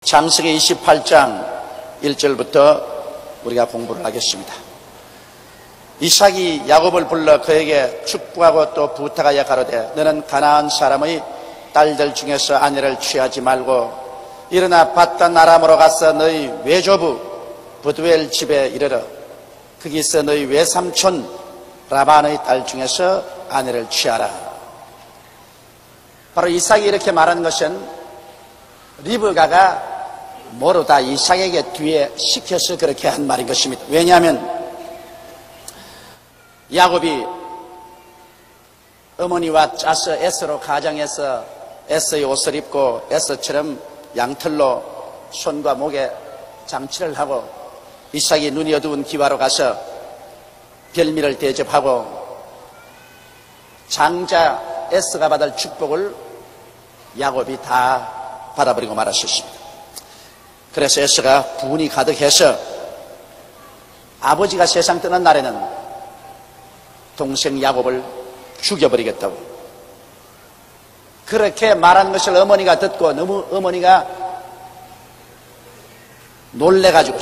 창세기 28장 1절부터 우리가 공부를 하겠습니다. 이삭이 야곱을 불러 그에게 축복하고 또 부탁하여 가로되 너는 가나안 사람의 딸들 중에서 아내를 취하지 말고 일어나 밧단 아람으로 가서 너희 외조부 브두엘 집에 이르러 거기서 너희 외삼촌 라반의 딸 중에서 아내를 취하라. 바로 이삭이 이렇게 말하는 것은 리브가가 모르다 이삭에게 뒤에 시켜서 그렇게 한 말인 것입니다. 왜냐하면 야곱이 어머니와 짜서 에서로 가장해서 에서의 옷을 입고 에서처럼 양털로 손과 목에 장치를 하고 이삭이 눈이 어두운 기와로 가서 별미를 대접하고 장자 에서가 받을 축복을 야곱이 다 받아버리고 말았었습니다. 그래서 에서가 분이 가득해서 아버지가 세상 떠난 날에는 동생 야곱을 죽여버리겠다고 그렇게 말한 것을 어머니가 듣고 너무 어머니가 놀래가지고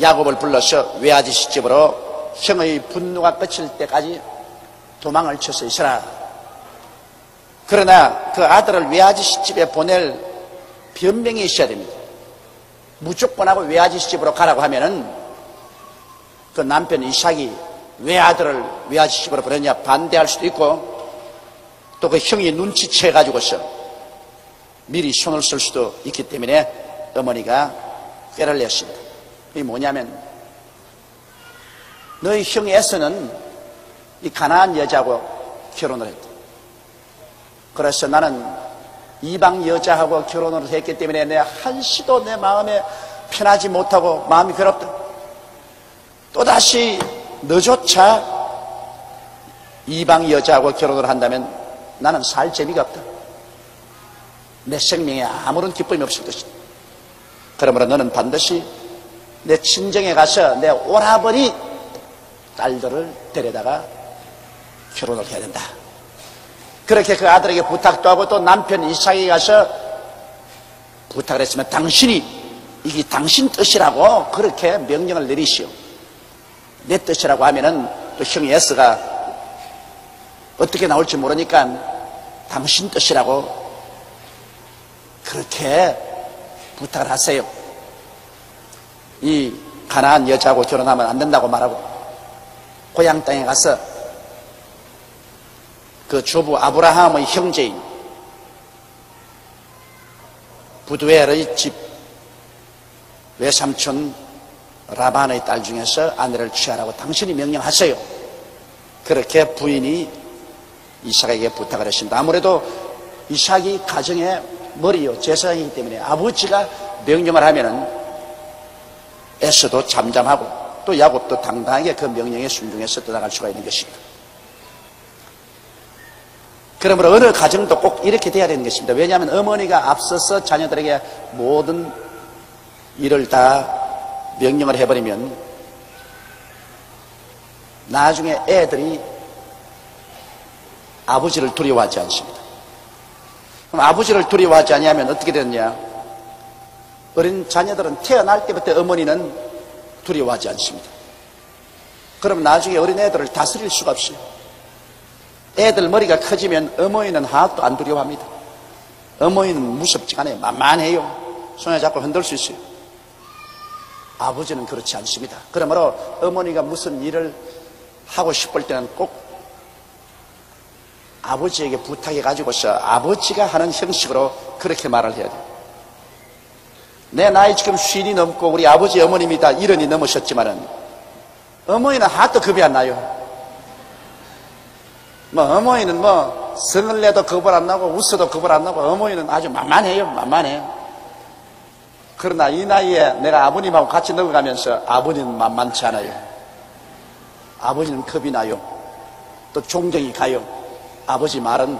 야곱을 불러서 외아저씨 집으로 형의 분노가 끝일 때까지 도망을 쳐서 있으라. 그러나 그 아들을 외아저씨 집에 보낼 변명이 있어야 됩니다. 무조건 하고 외아저씨 집으로 가라고 하면은 그 남편 이삭이 왜 아들을 외아저씨 집으로 보냈냐 반대할 수도 있고 또 그 형이 눈치채가지고서 미리 손을 쓸 수도 있기 때문에 어머니가 꾀를 냈습니다. 이게 뭐냐면 너희 형 에서는 이 가나안 여자하고 결혼을 했다. 그래서 나는 이방 여자하고 결혼을 했기 때문에 내 한시도 내 마음에 편하지 못하고 마음이 괴롭다. 또다시 너조차 이방 여자하고 결혼을 한다면 나는 살 재미가 없다. 내 생명에 아무런 기쁨이 없을 것이다. 그러므로 너는 반드시 내 친정에 가서 내 오라버니 딸들을 데려다가 결혼을 해야 된다. 그렇게 그 아들에게 부탁도 하고 또 남편 이삭이 가서 부탁을 했으면 당신이 이게 당신 뜻이라고 그렇게 명령을 내리시오. 내 뜻이라고 하면은 또 형이 에서가 어떻게 나올지 모르니까 당신 뜻이라고 그렇게 부탁을 하세요. 이 가나안 여자하고 결혼하면 안 된다고 말하고 고향 땅에 가서 그 조부 아브라함의 형제인 부두엘의 집 외삼촌 라반의 딸 중에서 아내를 취하라고 당신이 명령하세요. 그렇게 부인이 이삭에게 부탁을 했습니다. 아무래도 이삭이 가정의 머리요 제사장이기 때문에 아버지가 명령을 하면은 에서도 잠잠하고 또 야곱도 당당하게 그 명령에 순종해서 떠나갈 수가 있는 것입니다. 그러므로 어느 가정도 꼭 이렇게 돼야 되는 것입니다. 왜냐하면 어머니가 앞서서 자녀들에게 모든 일을 다 명령을 해버리면 나중에 애들이 아버지를 두려워하지 않습니다. 그럼 아버지를 두려워하지 않으면 어떻게 되느냐? 어린 자녀들은 태어날 때부터 어머니는 두려워하지 않습니다. 그럼 나중에 어린 애들을 다스릴 수가 없어요. 애들 머리가 커지면 어머니는 하나도 안 두려워합니다. 어머니는 무섭지가 않아요. 만만해요. 손에 잡고 흔들 수 있어요. 아버지는 그렇지 않습니다. 그러므로 어머니가 무슨 일을 하고 싶을 때는 꼭 아버지에게 부탁해 가지고서 아버지가 하는 형식으로 그렇게 말을 해야 돼요. 내 나이 지금 50이 넘고 우리 아버지 어머님이 다 70이 넘으셨지만은 어머니는 하나도 겁이 안 나요. 어머니는 성을 내도 겁을 안 나고 웃어도 겁을 안 나고 어머니는 아주 만만해요. 만만해요. 그러나 이 나이에 내가 아버님하고 같이 늙어가면서 아버지는 만만치 않아요. 아버지는 겁이 나요. 또 존경이 가요. 아버지 말은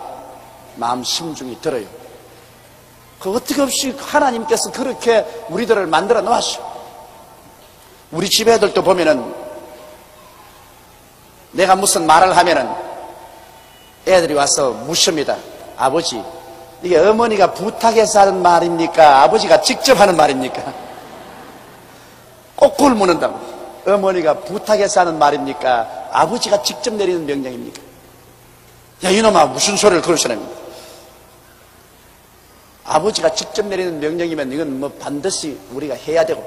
마음 심중이 들어요. 그 어떻게 없이 하나님께서 그렇게 우리들을 만들어 놓았어요. 우리 집 애들도 보면은 내가 무슨 말을 하면은 애들이 와서 묻습니다. 아버지, 이게 어머니가 부탁해서 하는 말입니까? 아버지가 직접 하는 말입니까? 꼭 그걸 묻는다고. 어머니가 부탁해서 하는 말입니까? 아버지가 직접 내리는 명령입니까? 야, 이놈아, 무슨 소리를 그런 사람입니까? 아버지가 직접 내리는 명령이면 이건 뭐 반드시 우리가 해야 되고,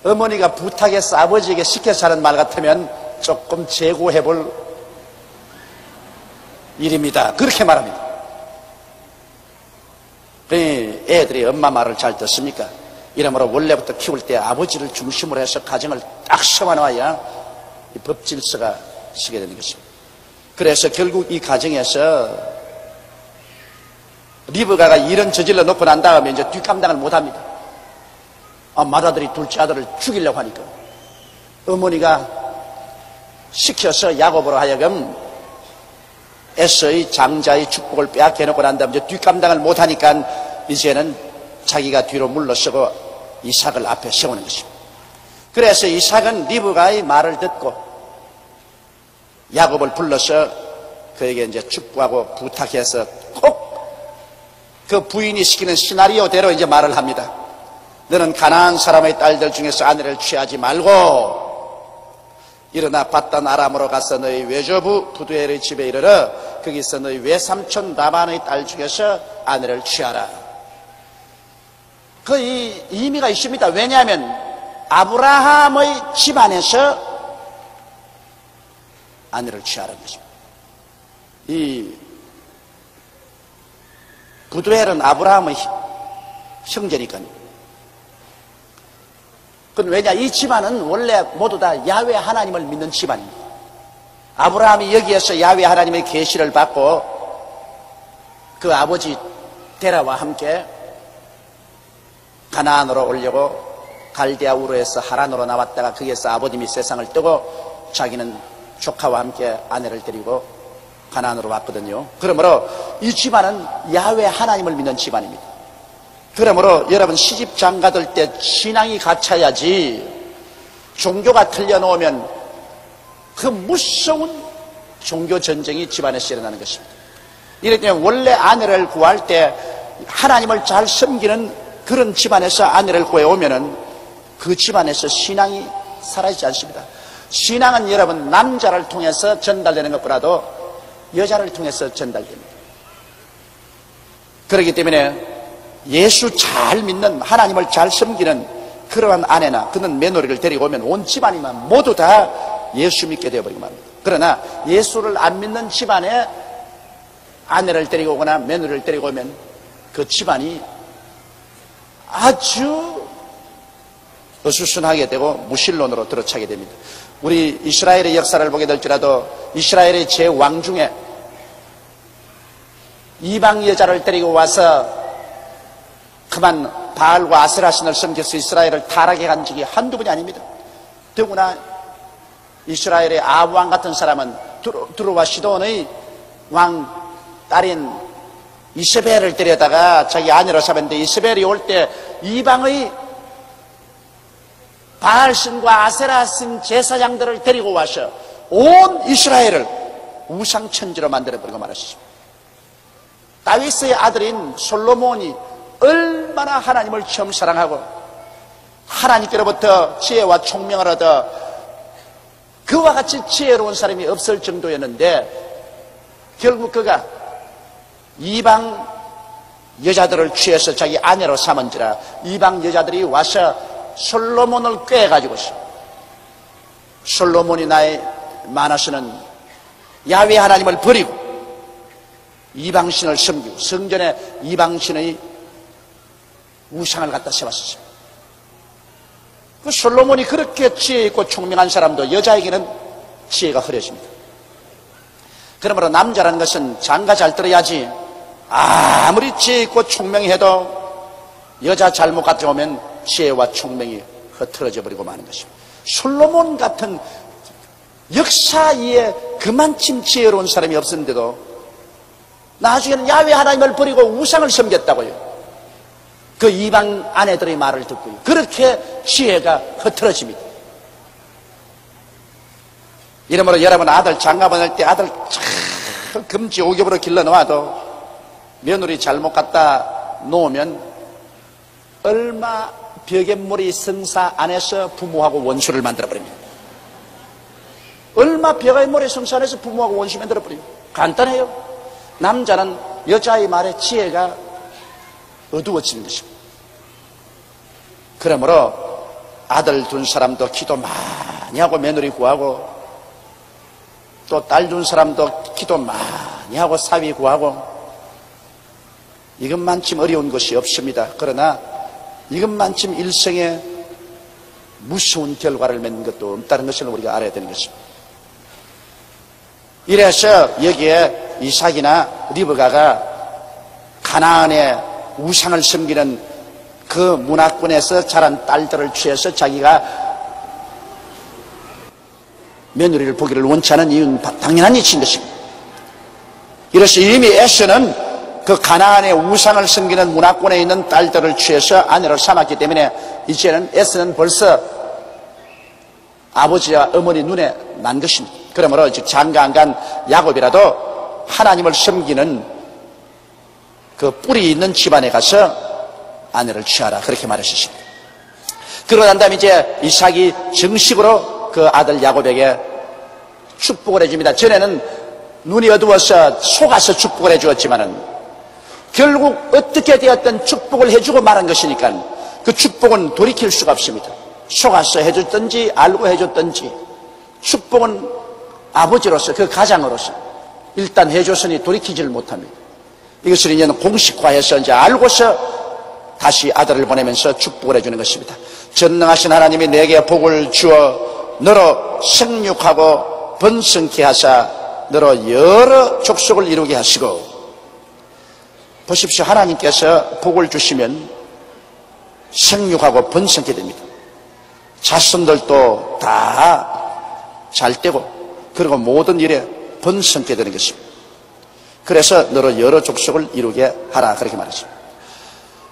어머니가 부탁해서 아버지에게 시켜서 하는 말 같으면 조금 재고해 볼 일입니다. 그렇게 말합니다. 애들이 엄마 말을 잘 듣습니까? 이러므로 원래부터 키울 때 아버지를 중심으로 해서 가정을 딱 세워놔야 이 법 질서가 서게 되는 것입니다. 그래서 결국 이 가정에서 리브가가 이런 저질러 놓고 난 다음에 이제 뒷감당을 못 합니다. 맏아들이 둘째 아들을 죽이려고 하니까 어머니가 시켜서 야곱으로 하여금 에서의 장자의 축복을 빼앗겨 놓고 난 다음에 이제 뒷감당을 못 하니까 이제는 자기가 뒤로 물러서고 이삭을 앞에 세우는 것입니다. 그래서 이삭은 리브가의 말을 듣고 야곱을 불러서 그에게 이제 축복하고 부탁해서 꼭 그 부인이 시키는 시나리오대로 이제 말을 합니다. 너는 가나안 사람의 딸들 중에서 아내를 취하지 말고 일어나 바단 아람으로 가서 너희 외조부 부두엘의 집에 이르러 거기서 너희 외삼촌 라반의 딸 중에서 아내를 취하라. 그 의미가 있습니다. 왜냐하면 아브라함의 집안에서 아내를 취하라는 것입니다. 이 부두엘은 아브라함의 형제니까요. 그건 왜냐? 이 집안은 원래 모두 다 야훼 하나님을 믿는 집안입니다. 아브라함이 여기에서 야훼 하나님의 계시를 받고 그 아버지 데라와 함께 가나안으로 오려고 갈대아 우르에서 하란으로 나왔다가 거기에서 아버님이 세상을 뜨고 자기는 조카와 함께 아내를 데리고 가나안으로 왔거든요. 그러므로 이 집안은 야훼 하나님을 믿는 집안입니다. 그러므로 여러분 시집 장가들 때 신앙이 갖춰야지 종교가 틀려놓으면 그 무서운 종교 전쟁이 집안에서 일어나는 것입니다. 이렇기 때문에 원래 아내를 구할 때 하나님을 잘 섬기는 그런 집안에서 아내를 구해오면은 그 집안에서 신앙이 사라지지 않습니다. 신앙은 여러분 남자를 통해서 전달되는 것보다도 여자를 통해서 전달됩니다. 그렇기 때문에 예수 잘 믿는 하나님을 잘 섬기는 그러한 아내나 그는 며느리를 데리고 오면 온 집안이만 모두 다 예수 믿게 되어버리고 말입니다. 그러나 예수를 안 믿는 집안에 아내를 데리고 오거나 며느리를 데리고 오면 그 집안이 아주 어수선하게 되고 무신론으로 들어차게 됩니다. 우리 이스라엘의 역사를 보게 될지라도 이스라엘의 제왕 중에 이방 여자를 데리고 와서 그만 바알과 아세라 신을 섬겨서 이스라엘을 타락해 간 적이 한두 번이 아닙니다. 더구나 이스라엘의 아합 왕 같은 사람은 두루와 시돈의 왕 딸인 이세벨을 데려다가 자기 아내로 삼았는데 이세벨이 올 때 이방의 바알신과 아세라신 제사장들을 데리고 와서 온 이스라엘을 우상천지로 만들어버리고 말았습니다. 다윗의 아들인 솔로몬이 얼마나 하나님을 처음 사랑하고 하나님께로부터 지혜와 총명을 얻어 그와 같이 지혜로운 사람이 없을 정도였는데 결국 그가 이방 여자들을 취해서 자기 아내로 삼은지라 이방 여자들이 와서 솔로몬을 꾀가지고서 솔로몬이 나의 많아서는 야훼 하나님을 버리고 이방신을 섬기고 성전에 이방신의 우상을 갖다 세웠습니다. 그 솔로몬이 그렇게 지혜 있고 총명한 사람도 여자에게는 지혜가 흐려집니다. 그러므로 남자라는 것은 장가 잘 들어야지 아무리 지혜 있고 총명해도 여자 잘못 가져오면 지혜와 총명이 흐트러져 버리고 마는 것입니다. 솔로몬 같은 역사에 그만큼 지혜로운 사람이 없었는데도 나중에는 야훼 하나님을 버리고 우상을 섬겼다고요. 그 이방 아내들의 말을 듣고요. 그렇게 지혜가 흐트러집니다. 이러므로 여러분 아들 장가 보낼 때 아들 금지 오겹으로 길러 놓아도 며느리 잘못 갖다 놓으면 얼마 벽앤mol이 성사 안에서 부모하고 원수를 만들어버립니다. 얼마 벽앤mol이 성사 안에서 부모하고 원수 만들어버립니다. 간단해요. 남자는 여자의 말에 지혜가 어두워지는 것입니다. 그러므로 아들 둔 사람도 기도 많이 하고 며느리 구하고, 또 딸 둔 사람도 기도 많이 하고 사위 구하고, 이것만큼 어려운 것이 없습니다. 그러나 이것만큼 일생에 무서운 결과를 맺는 것도 없다는 것을 우리가 알아야 되는 것입니다. 이래서 여기에 이삭이나 리브가가 가나안의 우상을 섬기는 그 문화권에서 자란 딸들을 취해서 자기가 며느리를 보기를 원치 않은 이유는 당연한 이치인 것입니다. 이래서 이미 에서는 그 가나안의 우상을 섬기는 문화권에 있는 딸들을 취해서 아내로 삼았기 때문에 이제는 에서는 벌써 아버지와 어머니 눈에 난 것입니다. 그러므로 장가 안 간 야곱이라도 하나님을 섬기는 그 뿌리 있는 집안에 가서 아내를 취하라, 그렇게 말하셨습니다. 그러고 난 다음에 이제 이삭이 정식으로 그 아들 야곱에게 축복을 해줍니다. 전에는 눈이 어두워서 속아서 축복을 해주었지만은 결국 어떻게 되었든 축복을 해주고 말한 것이니까 그 축복은 돌이킬 수가 없습니다. 속아서 해줬든지 알고 해줬든지 축복은 아버지로서, 그 가장으로서 일단 해줬으니 돌이키지를 못합니다. 이것을 이제는 공식화해서 이제 알고서 다시 아들을 보내면서 축복을 해주는 것입니다. 전능하신 하나님이 내게 복을 주어 너로 생육하고 번성케 하사 너로 여러 족속을 이루게 하시고, 보십시오. 하나님께서 복을 주시면 생육하고 번성케 됩니다. 자손들도 다 잘 되고, 그리고 모든 일에 번성케 되는 것입니다. 그래서 너로 여러 족속을 이루게 하라, 그렇게 말했습니다.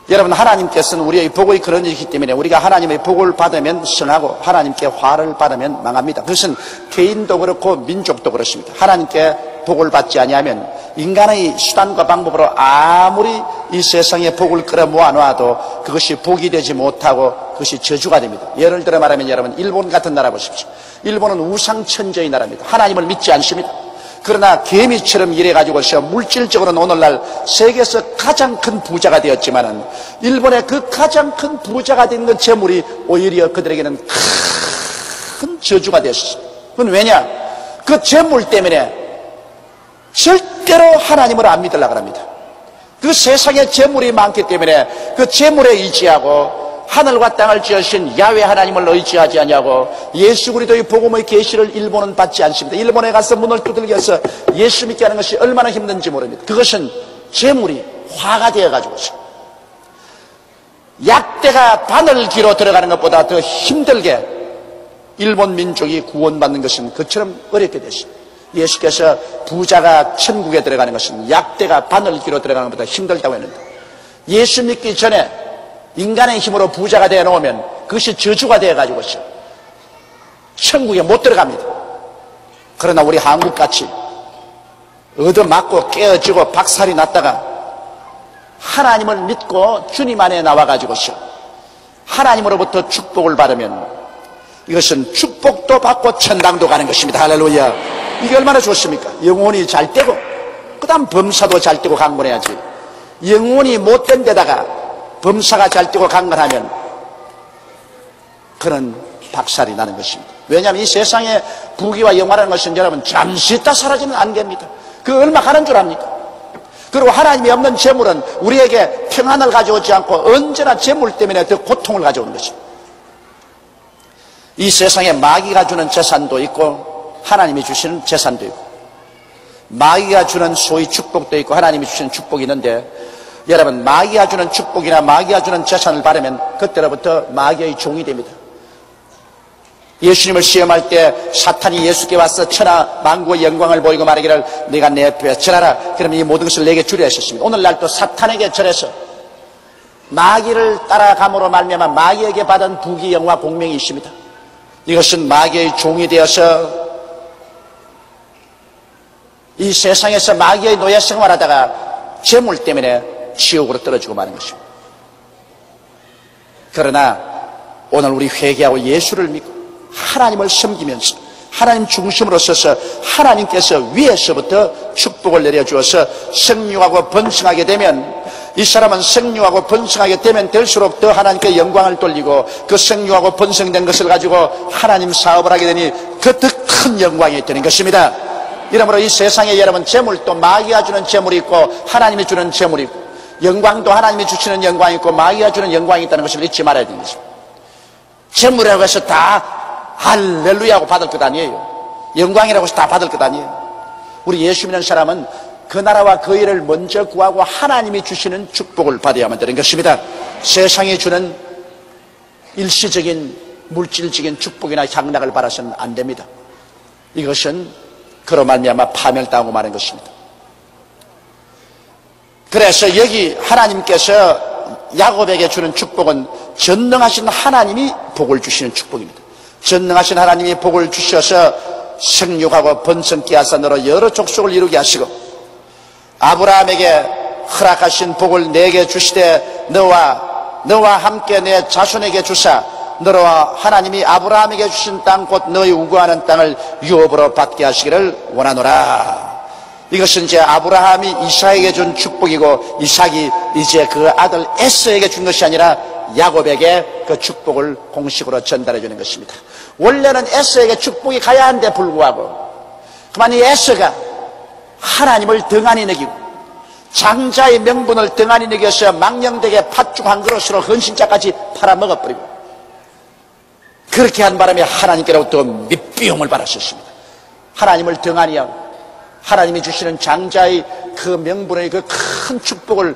여러분, 하나님께서는 우리의 복의 근원이기 때문에 우리가 하나님의 복을 받으면 선하고 하나님께 화를 받으면 망합니다. 그것은 개인도 그렇고 민족도 그렇습니다. 하나님께 복을 받지 아니하면 인간의 수단과 방법으로 아무리 이 세상에 복을 끌어모아 놓아도 그것이 복이 되지 못하고 그것이 저주가 됩니다. 예를 들어 말하면 여러분, 일본 같은 나라 보십시오. 일본은 우상천지의 나라입니다. 하나님을 믿지 않습니다. 그러나 개미처럼 일해가지고서 물질적으로는 오늘날 세계에서 가장 큰 부자가 되었지만은 일본의 그 가장 큰 부자가 된 그 재물이 오히려 그들에게는 큰 저주가 되었습니다. 그건 왜냐? 그 재물 때문에 절대로 하나님을 안 믿으려고 합니다. 그 세상에 재물이 많기 때문에 그 재물에 의지하고 하늘과 땅을 지으신 야훼 하나님을 의지하지 않냐고, 예수 그리스도의 복음의 계시를 일본은 받지 않습니다. 일본에 가서 문을 두들겨서 예수 믿게 하는 것이 얼마나 힘든지 모릅니다. 그것은 재물이 화가 되어가지고서 약대가 바늘기로 들어가는 것보다 더 힘들게 일본 민족이 구원받는 것은 그처럼 어렵게 됐습니다. 예수께서 부자가 천국에 들어가는 것은 약대가 바늘기로 들어가는 것보다 힘들다고 했는데, 예수 믿기 전에 인간의 힘으로 부자가 되어 놓으면 그것이 저주가 되어가지고서 천국에 못 들어갑니다. 그러나 우리 한국같이 얻어맞고 깨어지고 박살이 났다가 하나님을 믿고 주님 안에 나와가지고서 하나님으로부터 축복을 받으면 이것은 축복도 받고 천당도 가는 것입니다. 할렐루야. 이게 얼마나 좋습니까? 영혼이 잘 되고, 그 다음 범사도 잘 되고 강건해야지. 영혼이 못된 데다가 범사가 잘 되고 강건하면 그는 박살이 나는 것입니다. 왜냐하면 이 세상의 부귀와 영화라는 것은 여러분 잠시 있다 사라지는 안개입니다. 그 얼마 가는 줄 압니까? 그리고 하나님이 없는 재물은 우리에게 평안을 가져오지 않고 언제나 재물 때문에 더 고통을 가져오는 것입니다. 이 세상에 마귀가 주는 재산도 있고 하나님이 주시는 재산도 있고, 마귀가 주는 소위 축복도 있고 하나님이 주시는 축복이 있는데, 여러분, 마귀가 주는 축복이나 마귀가 주는 재산을 받으면 그때로부터 마귀의 종이 됩니다. 예수님을 시험할 때 사탄이 예수께 와서 천하 만국의 영광을 보이고 말하기를 네가 내 앞에 절하라, 그러면 이 모든 것을 내게 주려 하셨습니다. 오늘날 또 사탄에게 절해서 마귀를 따라감으로 말미암아 마귀에게 받은 부귀 영화 공명이 있습니다. 이것은 마귀의 종이 되어서 이 세상에서 마귀의 노예 생활하다가 재물 때문에 지옥으로 떨어지고 마는 것입니다. 그러나 오늘 우리 회개하고 예수를 믿고 하나님을 섬기면서 하나님 중심으로 서서 하나님께서 위에서부터 축복을 내려주어서 생육하고 번성하게 되면, 이 사람은 생육하고 번성하게 되면 될수록 더 하나님께 영광을 돌리고 그 생육하고 번성된 것을 가지고 하나님 사업을 하게 되니 그 더 큰 영광이 되는 것입니다. 이러므로 이 세상에 여러분 재물도 마귀가 주는 재물이 있고 하나님이 주는 재물이 있고, 영광도 하나님이 주시는 영광이 있고 마귀가 주는 영광이 있다는 것을 잊지 말아야 되는 것입니다. 재물이라고 해서 다 할렐루야하고 받을 것 아니에요. 영광이라고 해서 다 받을 것 아니에요. 우리 예수 믿는 사람은 그 나라와 그 일을 먼저 구하고 하나님이 주시는 축복을 받아야만 되는 것입니다. 세상이 주는 일시적인 물질적인 축복이나 향락을 바라서는 안 됩니다. 이것은 그로 말미암아 파멸당하고 마는 것입니다. 그래서 여기 하나님께서 야곱에게 주는 축복은 전능하신 하나님이 복을 주시는 축복입니다. 전능하신 하나님이 복을 주셔서 생육하고 번성케 하사 너로 여러 족속을 이루게 하시고, 아브라함에게 허락하신 복을 내게 주시되 너와 함께 내 자손에게 주사 너와 하나님이 아브라함에게 주신 땅 곧 너희 우거하는 땅을 유업으로 받게 하시기를 원하노라. 이것은 이제 아브라함이 이삭에게 준 축복이고, 이삭이 이제 그 아들 에서에게 준 것이 아니라 야곱에게 그 축복을 공식으로 전달해 주는 것입니다. 원래는 에서에게 축복이 가야 하는데 불구하고 그만 이 에서가 하나님을 등한히 여기고 장자의 명분을 등한히 여겨서 망령되게 팥죽 한 그릇으로 헌신자까지 팔아먹어버리고, 그렇게 한 바람에 하나님께로부터 밑비용을 받았었습니다. 하나님을 등한히 하고 하나님이 주시는 장자의 그 명분의 그 큰 축복을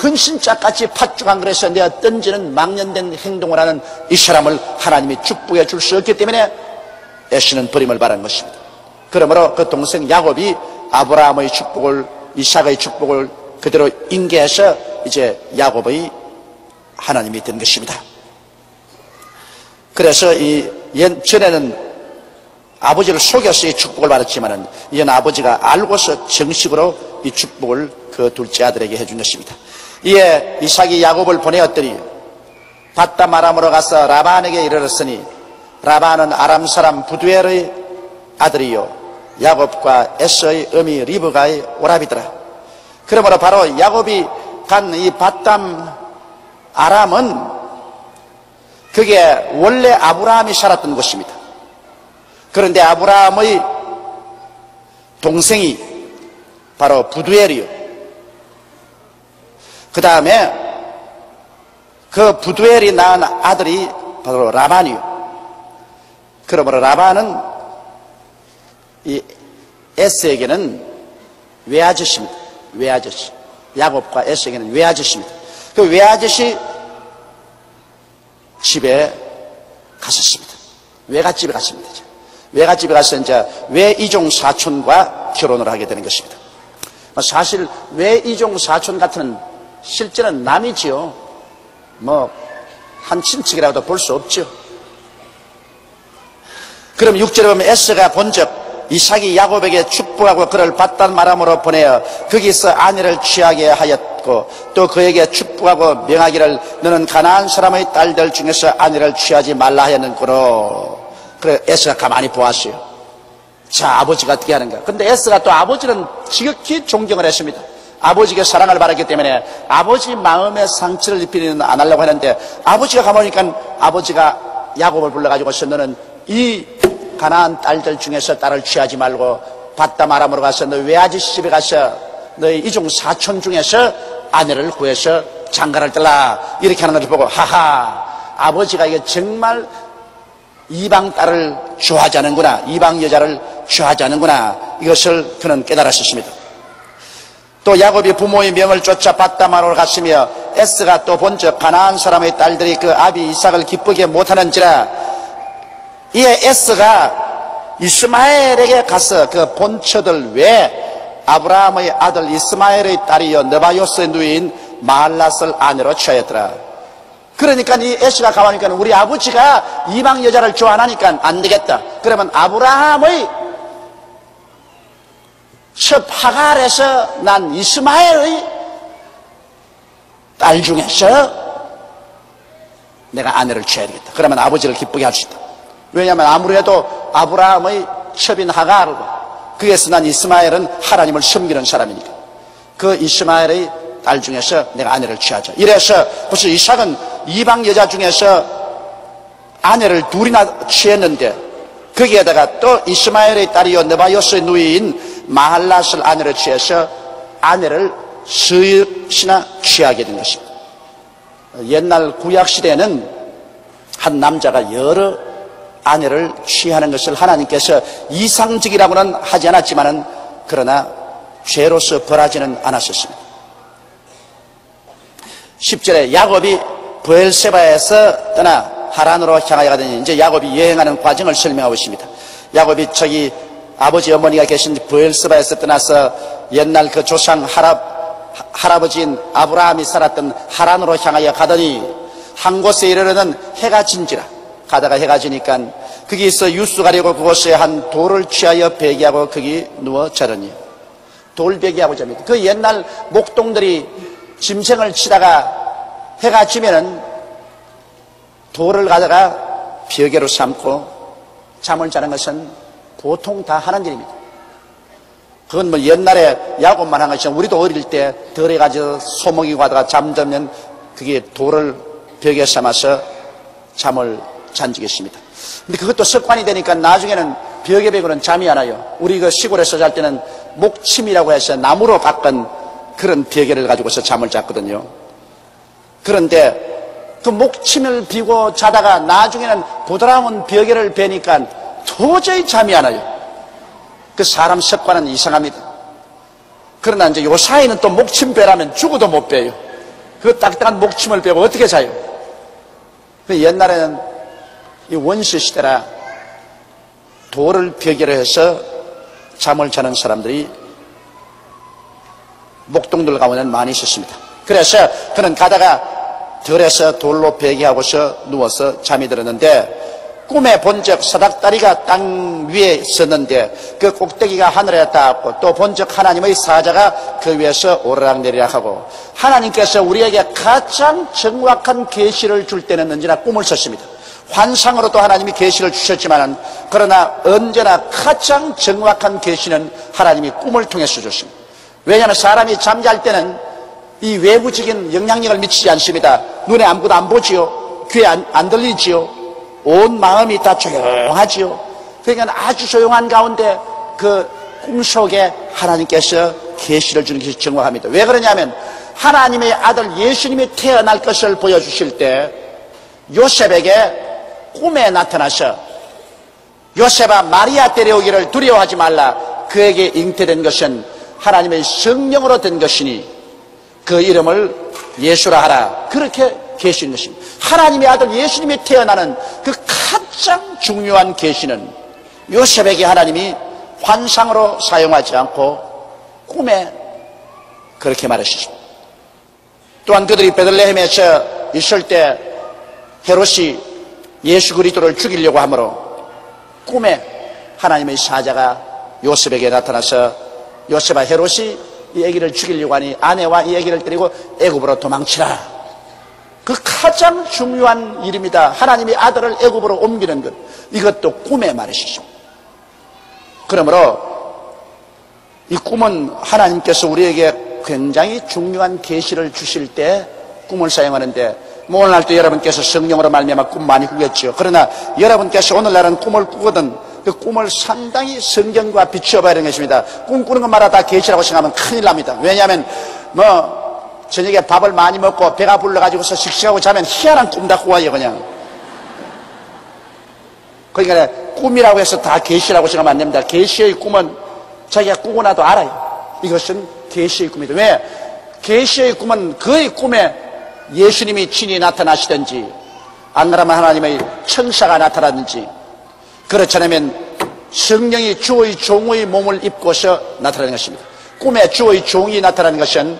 헌신자까지 팥죽 한 그릇에 내어 던지는 망년된 행동을 하는 이 사람을 하나님이 축복해 줄 수 없기 때문에 에서는 버림을 받은 것입니다. 그러므로 그 동생 야곱이 아브라함의 축복을, 이삭의 축복을 그대로 인계해서 이제 야곱의 하나님이 된 것입니다. 그래서 전에는 아버지를 속여서 이 축복을 받았지만은 이제는 아버지가 알고서 정식으로 이 축복을 그 둘째 아들에게 해준 것입니다. 이에 이삭이 야곱을 보내었더니 밧담 아람으로 가서 라반에게 이르렀으니, 라반은 아람 사람 부두엘의 아들이요 야곱과 에서의 어미 리브가의 오라비더라. 그러므로 바로 야곱이 간 이 밧담 아람은 그게 원래 아브라함이 살았던 곳입니다. 그런데 아브라함의 동생이 바로 부두엘이요, 그 다음에 그 부두엘이 낳은 아들이 바로 라반이요. 그러므로 라반은 이 에서에게는 외아저씨입니다. 외아저씨. 야곱과 에서에게는 외아저씨입니다. 그 외아저씨 집에 갔었습니다. 외갓집에 갔습니다. 외갓집에 가서 이제 외이종 사촌과 결혼을 하게 되는 것입니다. 사실 외이종 사촌 같은 실제는 남이지요. 한 친척이라고도 볼 수 없죠. 그럼 6절에 보면 에서가 본적 이삭이 야곱에게 축복하고 그를 밧담 아람으로 보내어 거기서 아내를 취하게 하였고, 또 그에게 축복하고 명하기를 너는 가나안 사람의 딸들 중에서 아내를 취하지 말라 하였는구로. 그래 에서가 가만히 보았어요. 자, 아버지가 어떻게 하는가. 근데 에서가 또 아버지는 지극히 존경을 했습니다. 아버지에게 사랑을 받았기 때문에 아버지 마음에 상처를 입히는 안 하려고 했는데, 아버지가 가보니까 아버지가 야곱을 불러가지고서 너는 이 가나안 딸들 중에서 딸을 취하지 말고 밧담 아람으로 가서 너 외아저씨 집에 가서 너희 이종 사촌 중에서 아내를 구해서 장가를 떠라, 이렇게 하는 것을 보고 하하, 아버지가 이게 정말 이방 딸을 좋아하지 않는구나, 이방 여자를 좋아하지 않는구나, 이것을 그는 깨달았습니다. 또 야곱이 부모의 명을 쫓아 밧담 아람으로 갔으며 에스가 또 본적 가나안 사람의 딸들이 그 아비 이삭을 기쁘게 못하는지라. 이에 에서가 이스마엘에게 가서 그 본처들 외에 아브라함의 아들 이스마엘의 딸이여 느바요스의 누이인 마할랏을 아내로 취하였더라. 그러니까 이 에서가 가보니까 우리 아버지가 이방 여자를 좋아하니까 안 되겠다. 그러면 아브라함의 첩 하갈에서 난 이스마엘의 딸 중에서 내가 아내를 취해야 되겠다. 그러면 아버지를 기쁘게 할 수 있다. 왜냐하면 아무래도 아브라함의 첩인 하갈과 그에서 난 이스마엘은 하나님을 섬기는 사람이니까 그 이스마엘의 딸 중에서 내가 아내를 취하자. 이래서 벌써 이삭은 이방 여자 중에서 아내를 둘이나 취했는데 거기에다가 또 이스마엘의 딸이요 느바요스의 누이인 마할랏을 아내를 취해서 아내를 셋이나 취하게 된 것입니다. 옛날 구약시대에는 한 남자가 여러 아내를 취하는 것을 하나님께서 이상적이라고는 하지 않았지만은 그러나 죄로서 벌하지는 않았었습니다. 10절에 야곱이 브엘세바에서 떠나 하란으로 향하여 가더니 이제 야곱이 여행하는 과정을 설명하고 있습니다. 야곱이 저기 아버지 어머니가 계신 브엘세바에서 떠나서 옛날 그 조상 할아버지인 아브라함이 살았던 하란으로 향하여 가더니 한 곳에 이르러는 해가 진지라. 가다가 해가 지니까 거기서 유수 가려고 그곳에 한 돌을 취하여 베개하고 거기 누워 자더니 돌베개하고 잡니다. 그 옛날 목동들이 짐승을 치다가 해가 지면은 돌을 가다가 벽에로 삼고 잠을 자는 것은 보통 다 하는 일입니다. 그건 뭐 옛날에 야곱만 한 것이 아니라 우리도 어릴 때 덜해가지고 소먹이고 하다가 잠들면 그게 돌을 벽에 삼아서 잠을 잔 적이 있습니다. 근데 그것도 습관이 되니까 나중에는 벽에 베고는 잠이 안 와요. 우리 그 시골에서 잘 때는 목침이라고 해서 나무로 깎은 그런 벽에를 가지고서 잠을 잤거든요. 그런데 그 목침을 비고 자다가 나중에는 부드러운 벽에를 베니까 도저히 잠이 안 와요. 그 사람 습관은 이상합니다. 그러나 이제 요 사이는 또 목침 베라면 죽어도 못 베요. 그 딱딱한 목침을 베고 어떻게 자요? 그 옛날에는 이 원시 시대라 돌을 벽에로 해서 잠을 자는 사람들이 목동들 가운데는 많이 있었습니다. 그래서 그는 가다가 들에서 돌로 베개하고서 누워서 잠이 들었는데 꿈에 본적 사닥다리가 땅 위에 있었는데 그 꼭대기가 하늘에 닿았고 또 본적 하나님의 사자가 그 위에서 오르락내리락 하고 하나님께서 우리에게 가장 정확한 계시를 줄 때는 언제나 꿈을 썼습니다. 환상으로도 하나님이 계시를 주셨지만 그러나 언제나 가장 정확한 계시는 하나님이 꿈을 통해서 줬습니다. 왜냐하면 사람이 잠잘 때는 이 외부적인 영향력을 미치지 않습니다. 눈에 아무것도 안 보지요. 귀에 안 들리지요. 온 마음이 다 조용하지요. 그러니까 아주 조용한 가운데 그 꿈속에 하나님께서 계시를 주는 것이 정확합니다. 왜 그러냐면 하나님의 아들 예수님이 태어날 것을 보여주실 때 요셉에게 꿈에 나타나서 요셉아 마리아 데려오기를 두려워하지 말라. 그에게 잉태된 것은 하나님의 성령으로 된 것이니 그 이름을 예수라 하라. 그렇게 계시는 것입니다. 하나님의 아들 예수님이 태어나는 그 가장 중요한 계시는 요셉에게 하나님이 환상으로 사용하지 않고 꿈에 그렇게 말하시죠. 또한 그들이 베들레헴에서 있을 때 헤롯이 예수 그리스도를 죽이려고 하므로 꿈에 하나님의 사자가 요셉에게 나타나서 요셉아 헤롯이 이 아기를 죽이려고 하니 아내와 이 아기를 데리고 애굽으로 도망치라. 그 가장 중요한 일입니다. 하나님의 아들을 애굽으로 옮기는 것. 이것도 꿈의 말이시죠. 그러므로 이 꿈은 하나님께서 우리에게 굉장히 중요한 계시를 주실 때 꿈을 사용하는데 뭐 오늘날도 여러분께서 성령으로 말미암아 꿈 많이 꾸겠죠. 그러나 여러분께서 오늘날은 꿈을 꾸거든 그 꿈을 상당히 성경과 비추어 봐야 되는 것입니다. 꿈꾸는 것마다 다 계시라고 생각하면 큰일 납니다. 왜냐하면 저녁에 밥을 많이 먹고 배가 불러가지고서 씩씩하고 자면 희한한 꿈 다 꾸어요 그냥. 그러니까 꿈이라고 해서 다 계시라고 생각하면 안 됩니다. 계시의 꿈은 자기가 꾸고 나도 알아요. 이것은 계시의 꿈이다. 왜? 계시의 꿈은 그의 꿈에 예수님이 친히 나타나시든지 안 그러면 하나님의 천사가 나타나든지 그렇지 않으면 성령이 주의 종의 몸을 입고서 나타나는 것입니다. 꿈에 주의 종이 나타나는 것은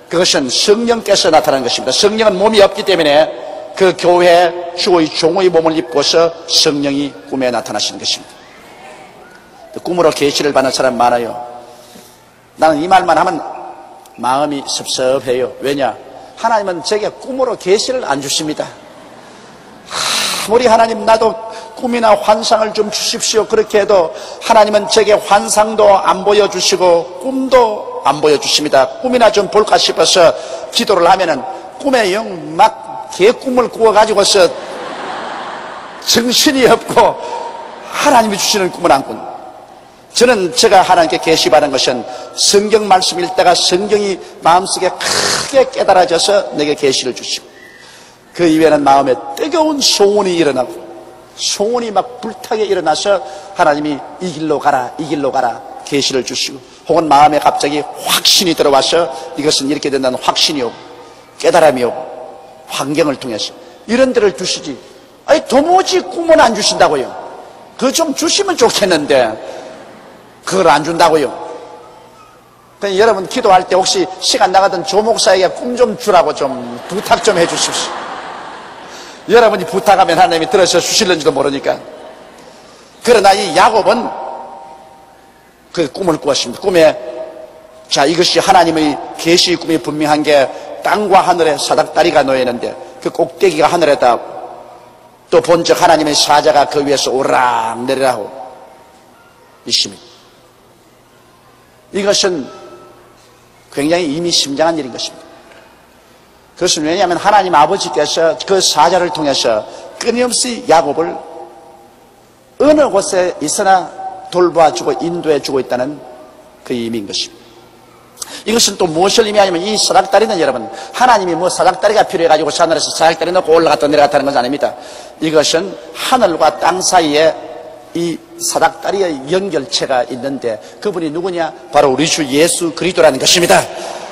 그것은 성령께서 나타나는 것입니다. 성령은 몸이 없기 때문에 그 교회에 주의 종의 몸을 입고서 성령이 꿈에 나타나시는 것입니다. 꿈으로 계시를 받는 사람 많아요. 나는 이 말만 하면 마음이 섭섭해요. 왜냐? 하나님은 제게 꿈으로 계시를 안 주십니다. 아무리 하나님 나도 꿈이나 환상을 좀 주십시오 그렇게 해도 하나님은 제게 환상도 안 보여주시고 꿈도 안 보여주십니다. 꿈이나 좀 볼까 싶어서 기도를 하면은 꿈에 영 막 개꿈을 꾸어가지고서 정신이 없고 하나님이 주시는 꿈을 안 꾼. 저는 제가 하나님께 계시받은 것은 성경 말씀 읽다가 성경이 마음속에 크게 깨달아져서 내게 계시를 주시고 그 이외에는 마음에 뜨거운 소원이 일어나고 소원이 막 불타게 일어나서 하나님이 이 길로 가라 이 길로 가라 계시를 주시고 혹은 마음에 갑자기 확신이 들어와서 이것은 이렇게 된다는 확신이 오고 깨달음이 오고 환경을 통해서 이런 데를 주시지. 아니 도무지 꿈은 안 주신다고요. 그거 좀 주시면 좋겠는데 그걸 안 준다고요. 그러니까 여러분 기도할 때 혹시 시간 나가던 조 목사에게 꿈 좀 주라고 좀 부탁 좀 해주십시오. 여러분이 부탁하면 하나님이 들어서 주실는지도 모르니까. 그러나 이 야곱은 그 꿈을 꾸었습니다. 꿈에 자 이것이 하나님의 계시의 꿈이 분명한 게 땅과 하늘에 사닥다리가 놓여 있는데 그 꼭대기가 하늘에 닿고 또 본즉 하나님의 사자가 그 위에서 오르락 내리라고 있습니다. 이것은 굉장히 의미심장한 일인 것입니다. 그것은 왜냐하면 하나님 아버지께서 그 사자를 통해서 끊임없이 야곱을 어느 곳에 있으나 돌봐주고 인도해주고 있다는 그 의미인 것입니다. 이것은 또 무엇을 의미하냐면 이 사닥다리는 여러분 하나님이 뭐 사닥다리가 필요해가지고 하늘에서 사닥다리 넣고 올라갔다 내려갔다는 것은 아닙니다. 이것은 하늘과 땅 사이에 이 사닥다리의 연결체가 있는데 그분이 누구냐? 바로 우리 주 예수 그리스도라는 것입니다.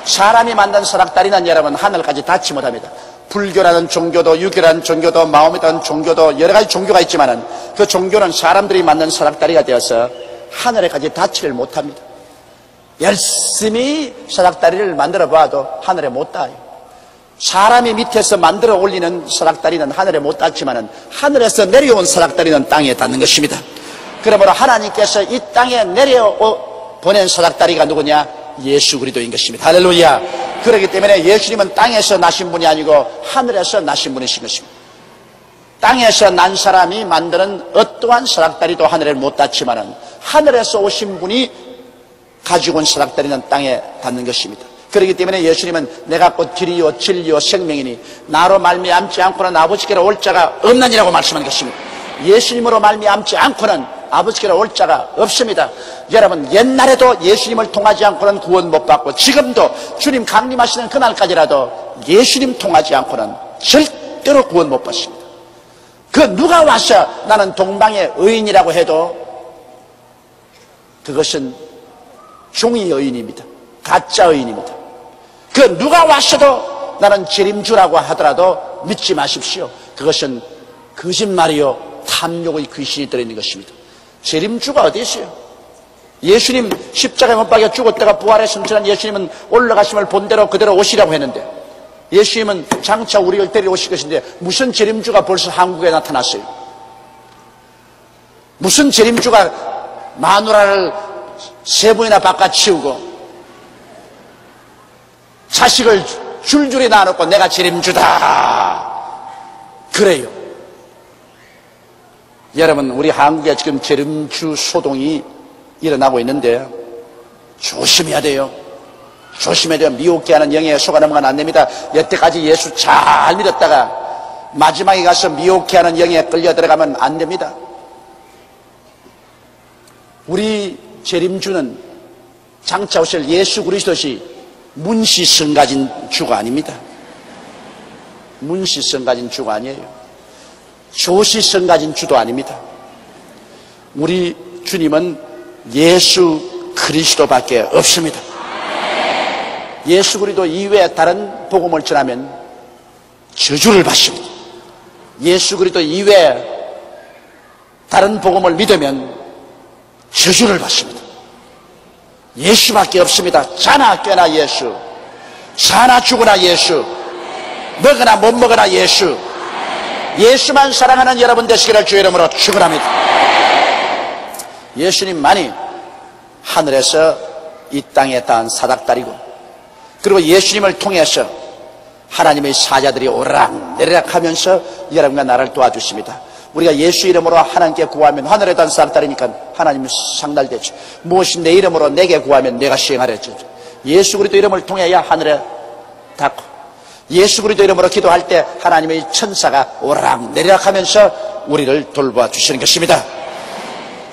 사람이 만든 사닥다리는 여러분 하늘까지 닿지 못합니다. 불교라는 종교도 유교라는 종교도 마오메라는 종교도 여러 가지 종교가 있지만은 그 종교는 사람들이 만든 사닥다리가 되어서 하늘에까지 닿지를 못합니다. 열심히 사닥다리를 만들어 봐도 하늘에 못 닿아요. 사람이 밑에서 만들어 올리는 사닥다리는 하늘에 못 닿지만은 하늘에서 내려온 사닥다리는 땅에 닿는 것입니다. 그러므로 하나님께서 이 땅에 보낸 사닥다리가 누구냐? 예수 그리스도인 것입니다. 할렐루야. 그렇기 때문에 예수님은 땅에서 나신 분이 아니고 하늘에서 나신 분이신 것입니다. 땅에서 난 사람이 만드는 어떠한 사닥다리도 하늘에 못 닿지만은 하늘에서 오신 분이 가지고 온 사닥다리는 땅에 닿는 것입니다. 그렇기 때문에 예수님은 내가 곧 길이요 진리요 생명이니 나로 말미암지 않고는 아버지께로 올 자가 없나니라고 말씀한 것입니다. 예수님으로 말미암지 않고는 아버지께로 올 자가 없습니다. 여러분 옛날에도 예수님을 통하지 않고는 구원 못 받고 지금도 주님 강림하시는 그날까지라도 예수님 통하지 않고는 절대로 구원 못 받습니다. 그 누가 와서 나는 동방의 의인이라고 해도 그것은 종이 의인입니다. 가짜 의인입니다. 그 누가 왔어도 나는 재림주라고 하더라도 믿지 마십시오. 그것은 거짓말이요 탐욕의 귀신이 들어있는 것입니다. 재림주가 어디 있어요? 예수님 십자가에 못 박혀 죽었다가 부활에 승천한 예수님은 올라가심을 본대로 그대로 오시라고 했는데 예수님은 장차 우리를 데리러 오실 것인데 무슨 재림주가 벌써 한국에 나타났어요? 무슨 재림주가 마누라를 세 번이나 바꿔치우고 자식을 줄줄이 낳아놓고 내가 재림주다 그래요. 여러분 우리 한국에 지금 재림주 소동이 일어나고 있는데 조심해야 돼요. 조심해야 돼요. 미혹게 하는 영에 속아 넘어가면 안 됩니다. 여태까지 예수 잘 믿었다가 마지막에 가서 미혹게 하는 영에 끌려 들어가면 안 됩니다. 우리 재림주는 장차 오실 예수 그리스도시 문시성 가진 주가 아닙니다. 문시성 가진 주가 아니에요. 조시성 가진 주도 아닙니다. 우리 주님은 예수 그리스도밖에 없습니다. 예수 그리스도 이외에 다른 복음을 전하면 저주를 받습니다. 예수 그리스도 이외에 다른 복음을 믿으면 저주를 받습니다. 예수밖에 없습니다. 자나 깨나 예수, 사나 죽으나 예수, 먹으나 못 먹으나 예수, 예수만 사랑하는 여러분 되시기를 주의 이름으로 축원합니다. 예수님만이 하늘에서 이 땅에 닿은 사닥다리고, 그리고 예수님을 통해서 하나님의 사자들이 오르락내리락 하면서 여러분과 나를 도와주십니다. 우리가 예수 이름으로 하나님께 구하면 하늘에 닿은 사닥다리니까 하나님이 상달되죠. 무엇이 내 이름으로 내게 구하면 내가 시행하랬죠. 예수 그리스도 이름을 통해야 하늘에 닿고, 예수 그리스도 이름으로 기도할 때 하나님의 천사가 오르락내리락 하면서 우리를 돌봐 주시는 것입니다.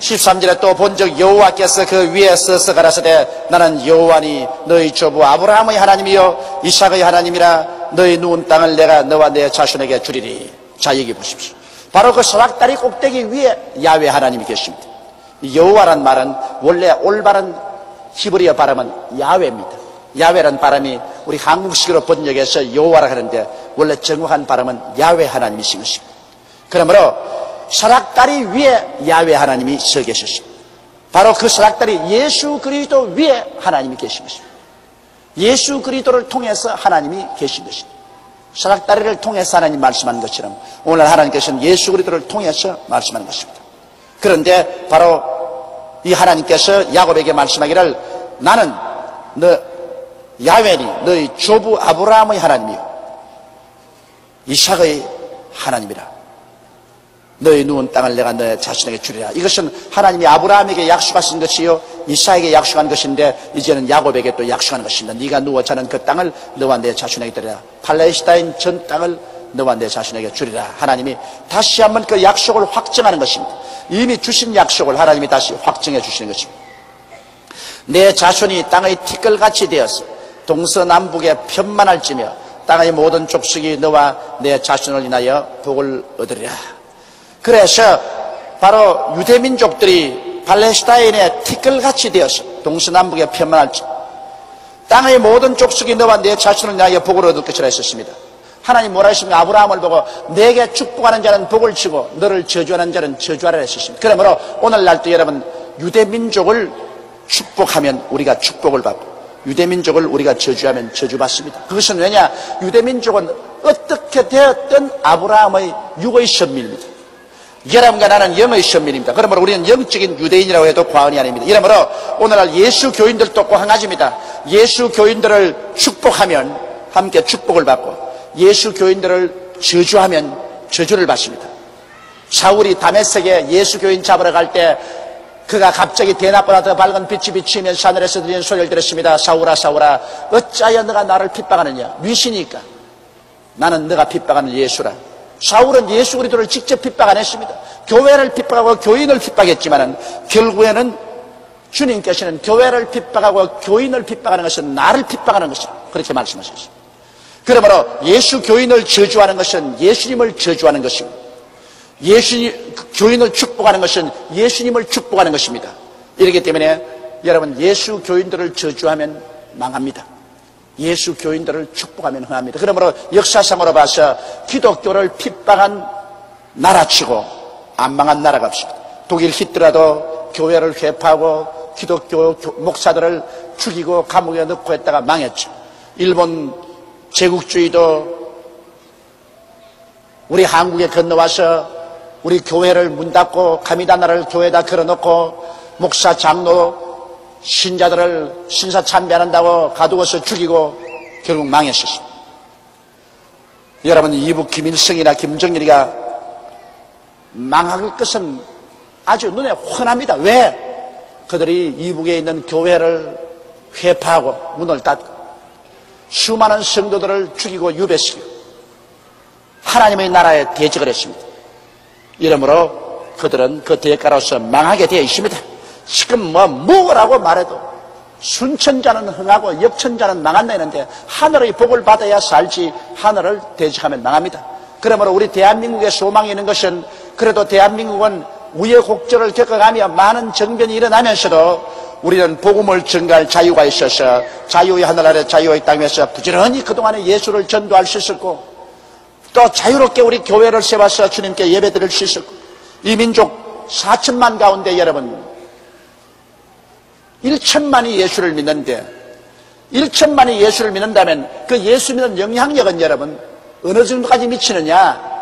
13절에 또 본즉 여호와께서 그 위에 서서 가라사대 나는 여호와니 너희 조부 아브라함의 하나님이요 이삭의 하나님이라 너희 누운 땅을 내가 너와 내 자손에게 주리리. 자, 여기 보십시오. 바로 그 사닥다리 꼭대기 위에 야훼 하나님이 계십니다. 여호와란 말은 원래 올바른 히브리어 발음은 야훼입니다. 야훼란 발음이 우리 한국식으로 번역해서 여호와라 하는데 원래 정확한 발음은 야훼 하나님이신 것입니다. 그러므로 사닥다리 위에 야훼 하나님이 서 계셨습니다. 바로 그 사닥다리 예수 그리스도 위에 하나님이 계신 것입니다. 예수 그리스도를 통해서 하나님이 계신 것입니다. 사닥다리를 통해서 하나님 말씀하는 것처럼 오늘 하나님께서는 예수 그리스도를 통해서 말씀하는 것입니다. 그런데 바로 이 하나님께서 야곱에게 말씀하기를 나는 너 야훼니 너희 조부 아브라함의 하나님이요 이삭의 하나님이라. 너희 누운 땅을 내가 너의 자신에게 주리라. 이것은 하나님이 아브라함에게 약속하신 것이요 이삭에게 약속한 것인데 이제는 야곱에게 또 약속하는 것입니다. 네가 누워 자는 그 땅을 너와 내 자손에게 드리라. 팔레스타인 전 땅을 너와 내 자손에게 주리라. 하나님이 다시 한번 그 약속을 확정하는 것입니다. 이미 주신 약속을 하나님이 다시 확정해 주시는 것입니다. 내 자손이 땅의 티끌같이 되어서 동서남북에 편만할지며 땅의 모든 족속이 너와 내 자손을 인하여 복을 얻으리라. 그래서 바로 유대민족들이 팔레스타인의 티끌같이 되어서 동서남북에 편만할지 땅의 모든 족속이 너와 내 자손을 인하여 복을 얻을 것이라 했었습니다. 하나님 뭐라 했습니까? 아브라함을 보고 내게 축복하는 자는 복을 치고 너를 저주하는 자는 저주하라 했었습니다. 그러므로 오늘날도 여러분 유대민족을 축복하면 우리가 축복을 받고 유대민족을 우리가 저주하면 저주받습니다. 그것은 왜냐? 유대민족은 어떻게 되었든 아브라함의 육의 선밀입니다. 여러분과 나는 영의 선밀입니다. 그러므로 우리는 영적인 유대인이라고 해도 과언이 아닙니다. 이러므로 오늘날 예수 교인들도 꼭 한 가지입니다. 예수 교인들을 축복하면 함께 축복을 받고 예수 교인들을 저주하면 저주를 받습니다. 사울이 다메섹에 예수 교인 잡으러 갈 때 그가 갑자기 대낮보다 더 밝은 빛이 비치면서 하늘에서 들리는 소리를 들었습니다. 사울아 사울아 어찌하여 너가 나를 핍박하느냐. 위시니까 나는 너가 핍박하는 예수라. 사울은 예수 그리스도를 직접 핍박 안 했습니다. 교회를 핍박하고 교인을 핍박했지만 결국에는 주님께서는 교회를 핍박하고 교인을 핍박하는 것은 나를 핍박하는 것이다. 그렇게 말씀하셨습니다. 그러므로 예수 교인을 저주하는 것은 예수님을 저주하는 것이고 교인을 축복하는 것은 예수님을 축복하는 것입니다. 이렇기 때문에 여러분 예수 교인들을 저주하면 망합니다. 예수 교인들을 축복하면 흥합니다. 그러므로 역사상으로 봐서 기독교를 핍박한 나라치고 안 망한 나라가 없습니다. 독일 히틀러도 교회를 회파하고 기독교 목사들을 죽이고 감옥에 넣고 했다가 망했죠. 일본 제국주의도 우리 한국에 건너와서 우리 교회를 문 닫고 가미다나를 교회에다 걸어놓고 목사 장로 신자들을 신사 참배한다고 가두어서 죽이고 결국 망했었습니다. 여러분 이북 김일성이나 김정일이가 망할 것은 아주 눈에 훤합니다. 왜? 그들이 이북에 있는 교회를 회파하고 문을 닫고 수많은 성도들을 죽이고 유배시키고 하나님의 나라에 대적을 했습니다. 이러므로 그들은 그 대가로서 망하게 되어 있습니다. 지금 뭐라고 말해도 순천자는 흥하고 역천자는 망한다 했는데 하늘의 복을 받아야 살지 하늘을 대적하면 망합니다. 그러므로 우리 대한민국에 소망이 있는 것은 그래도 대한민국은 우여곡절을 겪어가며 많은 정변이 일어나면서도 우리는 복음을 전가할 자유가 있어서 자유의 하늘 아래 자유의 땅에서 부지런히 그동안에 예수를 전도할 수 있었고 또 자유롭게 우리 교회를 세워서 주님께 예배드릴 수 있었고 이 민족 4천만 가운데 여러분 1천만이 예수를 믿는데 1천만이 예수를 믿는다면 그 예수 믿는 영향력은 여러분 어느 정도까지 미치느냐?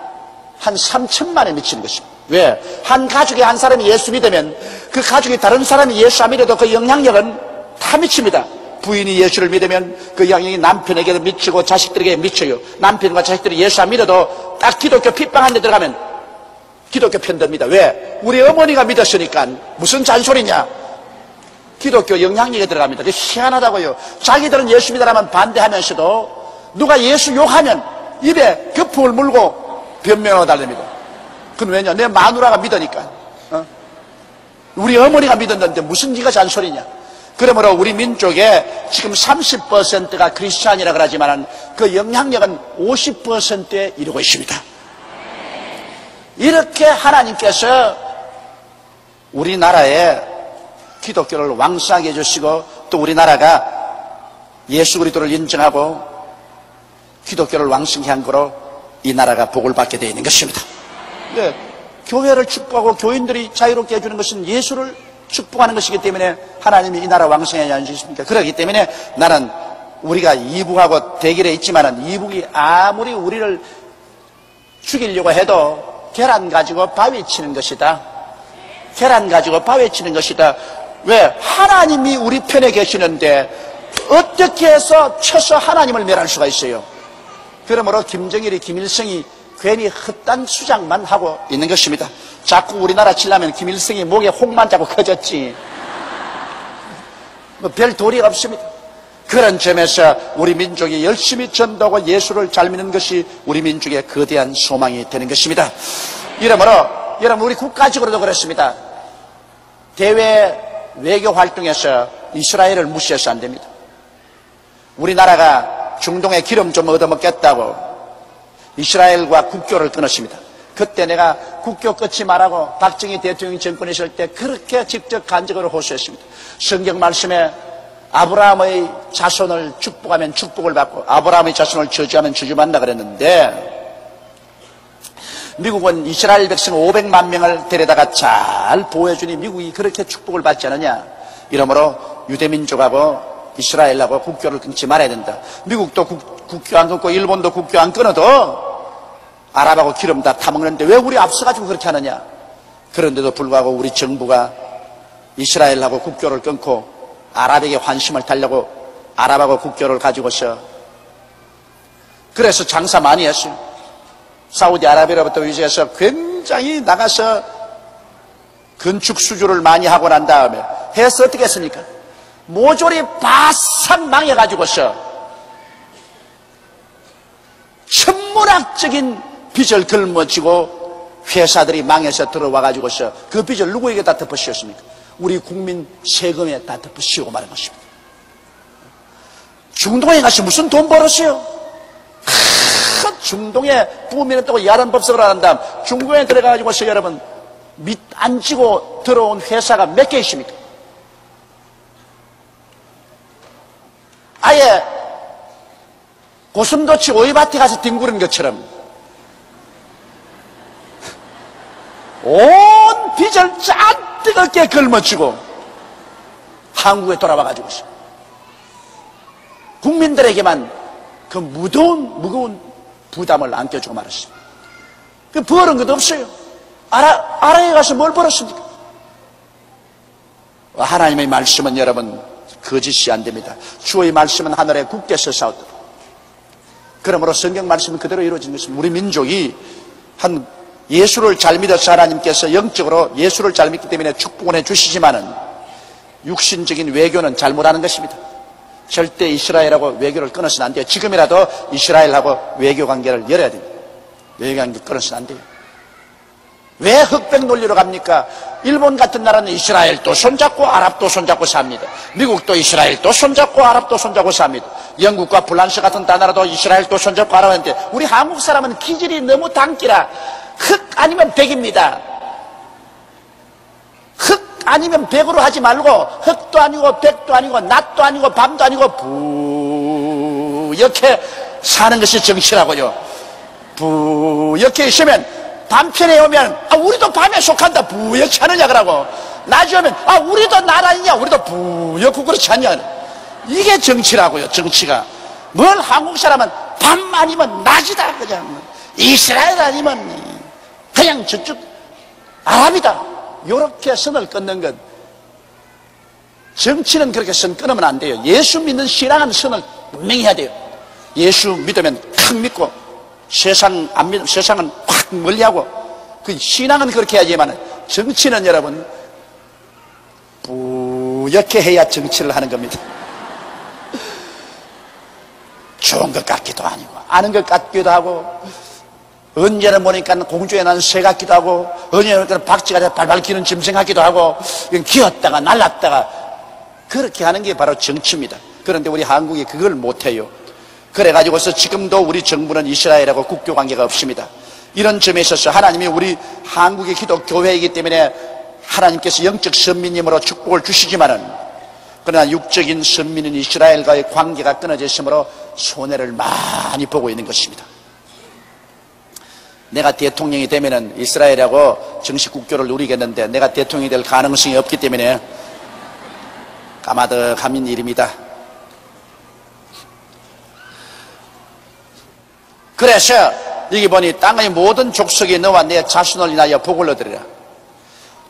한 3천만에 미치는 것입니다. 왜? 한 가족에 한 사람이 예수 믿으면 그 가족이 다른 사람이 예수 안 믿어도 그 영향력은 다 미칩니다. 부인이 예수를 믿으면 그 영향이 남편에게도 미치고 자식들에게 미쳐요. 남편과 자식들이 예수 안 믿어도 딱 기독교 핏방한 데 들어가면 기독교 편듭니다. 왜? 우리 어머니가 믿었으니까. 무슨 잔소리냐? 기독교 영향력에 들어갑니다. 그게 희한하다고요. 자기들은 예수 믿으라면 반대하면서도 누가 예수 욕하면 입에 거품을 물고 변명하고 달립니다. 그건 왜냐? 내 마누라가 믿으니까. 우리 어머니가 믿었는데 무슨 네가 잔소리냐? 그러므로 우리 민족에 지금 30%가 크리스찬이라 그러지만 그 영향력은 50%에 이르고 있습니다. 이렇게 하나님께서 우리나라에 기독교를 왕성하게 해주시고 또 우리나라가 예수 그리스도를 인정하고 기독교를 왕성히 한 거로 이 나라가 복을 받게 되어 있는 것입니다. 네, 교회를 축복하고 교인들이 자유롭게 해주는 것은 예수를 축복하는 것이기 때문에 하나님이 이 나라 왕성하지 않으십니까? 그렇기 때문에 나는 우리가 이북하고 대결에 있지만은 이북이 아무리 우리를 죽이려고 해도 계란 가지고 바위 치는 것이다. 계란 가지고 바위 치는 것이다. 왜? 하나님이 우리 편에 계시는데 어떻게 해서 쳐서 하나님을 멸할 수가 있어요? 그러므로 김정일이 김일성이 괜히 헛단 수작만 하고 있는 것입니다. 자꾸 우리나라 치려면 김일성이 목에 혹만 자꾸 커졌지. 뭐 별 도리 없습니다. 그런 점에서 우리 민족이 열심히 전도하고 예수를 잘 믿는 것이 우리 민족의 거대한 소망이 되는 것입니다. 이러므로 여러분 우리 국가적으로도 그렇습니다. 대외 외교 활동에서 이스라엘을 무시해서 안 됩니다. 우리나라가 중동에 기름 좀 얻어먹겠다고 이스라엘과 국교를 끊었습니다. 그때 내가 국교 끊지 말라고 박정희 대통령이 정권에 있을 때 그렇게 직접 간접으로 호소했습니다. 성경 말씀에 아브라함의 자손을 축복하면 축복을 받고 아브라함의 자손을 저주하면 저주받는다 그랬는데 미국은 이스라엘 백성 500만 명을 데려다가 잘 보호해주니 미국이 그렇게 축복을 받지 않느냐. 이러므로 유대민족하고 이스라엘하고 국교를 끊지 말아야 된다. 미국도 국교 안 끊고 일본도 국교 안 끊어도 아랍하고 기름 다 타먹는데 왜 우리 앞서가지고 그렇게 하느냐. 그런데도 불구하고 우리 정부가 이스라엘하고 국교를 끊고 아랍에게 환심을 달려고 아랍하고 국교를 가지고서 그래서 장사 많이 했어요. 사우디아라비아로부터 위조해서 굉장히 나가서 건축 수주를 많이 하고 난 다음에 해서 어떻게 했습니까? 모조리 바싹 망해가지고서 천문학적인 빚을 걸머쥐고 회사들이 망해서 들어와가지고서 그 빚을 누구에게 다 덮어씌웠습니까? 우리 국민 세금에 다 덮어씌우고 말한 것입니다. 중동에 가서 무슨 돈 벌었어요? 중동에 부민했다고 야단 법석을 한 다음 중동에 들어가가지고서 여러분 밑 안 지고 들어온 회사가 몇 개 있습니까? 아예 고슴도치 오이밭에 가서 뒹구는 것처럼 온 빚을 잔뜩 어깨에 걸머쥐고 한국에 돌아와가지고 있어요. 국민들에게만 그 무거운 부담을 안겨주고 말았습니다. 그 벌은 것도 없어요. 아라에 가서 뭘 벌었습니까? 하나님의 말씀은 여러분 거짓이 안 됩니다. 주의 말씀은 하늘에 굳게 서사오도록. 그러므로 성경 말씀은 그대로 이루어진 것입니다. 우리 민족이 한 예수를 잘 믿어서 하나님께서 영적으로 예수를 잘 믿기 때문에 축복을 해주시지만은 육신적인 외교는 잘못하는 것입니다. 절대 이스라엘하고 외교를 끊어서는 안 돼요. 지금이라도 이스라엘하고 외교 관계를 열어야 됩니다. 외교 관계 끊어서는 안 돼요. 왜 흑백 논리로 갑니까? 일본 같은 나라는 이스라엘도 손잡고 아랍도 손잡고 삽니다. 미국도 이스라엘도 손잡고 아랍도 손잡고 삽니다. 영국과 프랑스 같은 나라도 이스라엘도 손잡고 아랍인데 우리 한국 사람은 기질이 너무 단기라 흑 아니면 백입니다. 흑 아니면 백으로 하지 말고 흑도 아니고 백도 아니고 낮도 아니고 밤도 아니고 부옇게 사는 것이 정치라고요. 부옇게 있으면 밤편에 오면 우리도 밤에 속한다 부옇게 하느냐 그러고 낮에 오면 우리도 날 아니냐 우리도 부옇고 그렇지 않냐. 이게 정치라고요. 정치가. 뭘 한국 사람은 밤 아니면 낮이다 그냥 이스라엘 아니면 그냥 저쪽 아랍이다. 이렇게 선을 끊는 것 정치는 그렇게 선 끊으면 안 돼요. 예수 믿는 신앙은 선을 분명히 해야 돼요. 예수 믿으면 확 믿고 세상 안 믿으면 세상은 확 멀리하고, 그 신앙은 그렇게 해야지만 정치는 여러분 뿌옇게 해야 정치를 하는 겁니다. 좋은 것 같기도 아니고 아는 것 같기도 하고, 언제는 보니까 공주에 난 새 같기도 하고, 언제는 보니까 박쥐가 발발 기는 짐승 같기도 하고, 기었다가 날랐다가 그렇게 하는 게 바로 정치입니다. 그런데 우리 한국이 그걸 못해요. 그래가지고서 지금도 우리 정부는 이스라엘하고 국교 관계가 없습니다. 이런 점에 있어서 하나님이 우리 한국의 기독교회이기 때문에 하나님께서 영적 선민님으로 축복을 주시지만은, 그러나 육적인 선민인 이스라엘과의 관계가 끊어져 있으므로 손해를 많이 보고 있는 것입니다. 내가 대통령이 되면은 이스라엘하고 정식 국교를 누리겠는데, 내가 대통령이 될 가능성이 없기 때문에 까마득한 일입니다. 그래서 여기 보니 땅의 모든 족속이 너와 내 자손을 인하여 복을 얻으리라.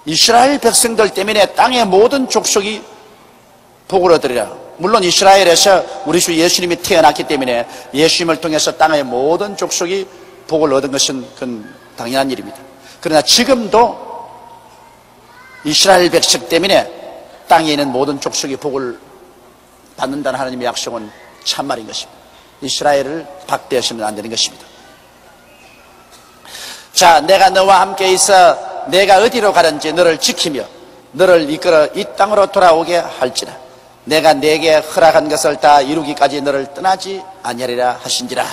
이스라엘 백성들 때문에 땅의 모든 족속이 복을 얻으리라. 물론 이스라엘에서 우리 주 예수님이 태어났기 때문에 예수님을 통해서 땅의 모든 족속이 복을 얻은 것은 그건 당연한 일입니다. 그러나 지금도 이스라엘 백성 때문에 땅에 있는 모든 족속이 복을 받는다는 하나님의 약속은 참말인 것입니다. 이스라엘을 박대하시면 안 되는 것입니다. 자, 내가 너와 함께 있어 내가 어디로 가든지 너를 지키며 너를 이끌어 이 땅으로 돌아오게 할지라. 내가 내게 허락한 것을 다 이루기까지 너를 떠나지 아니하리라 하신지라.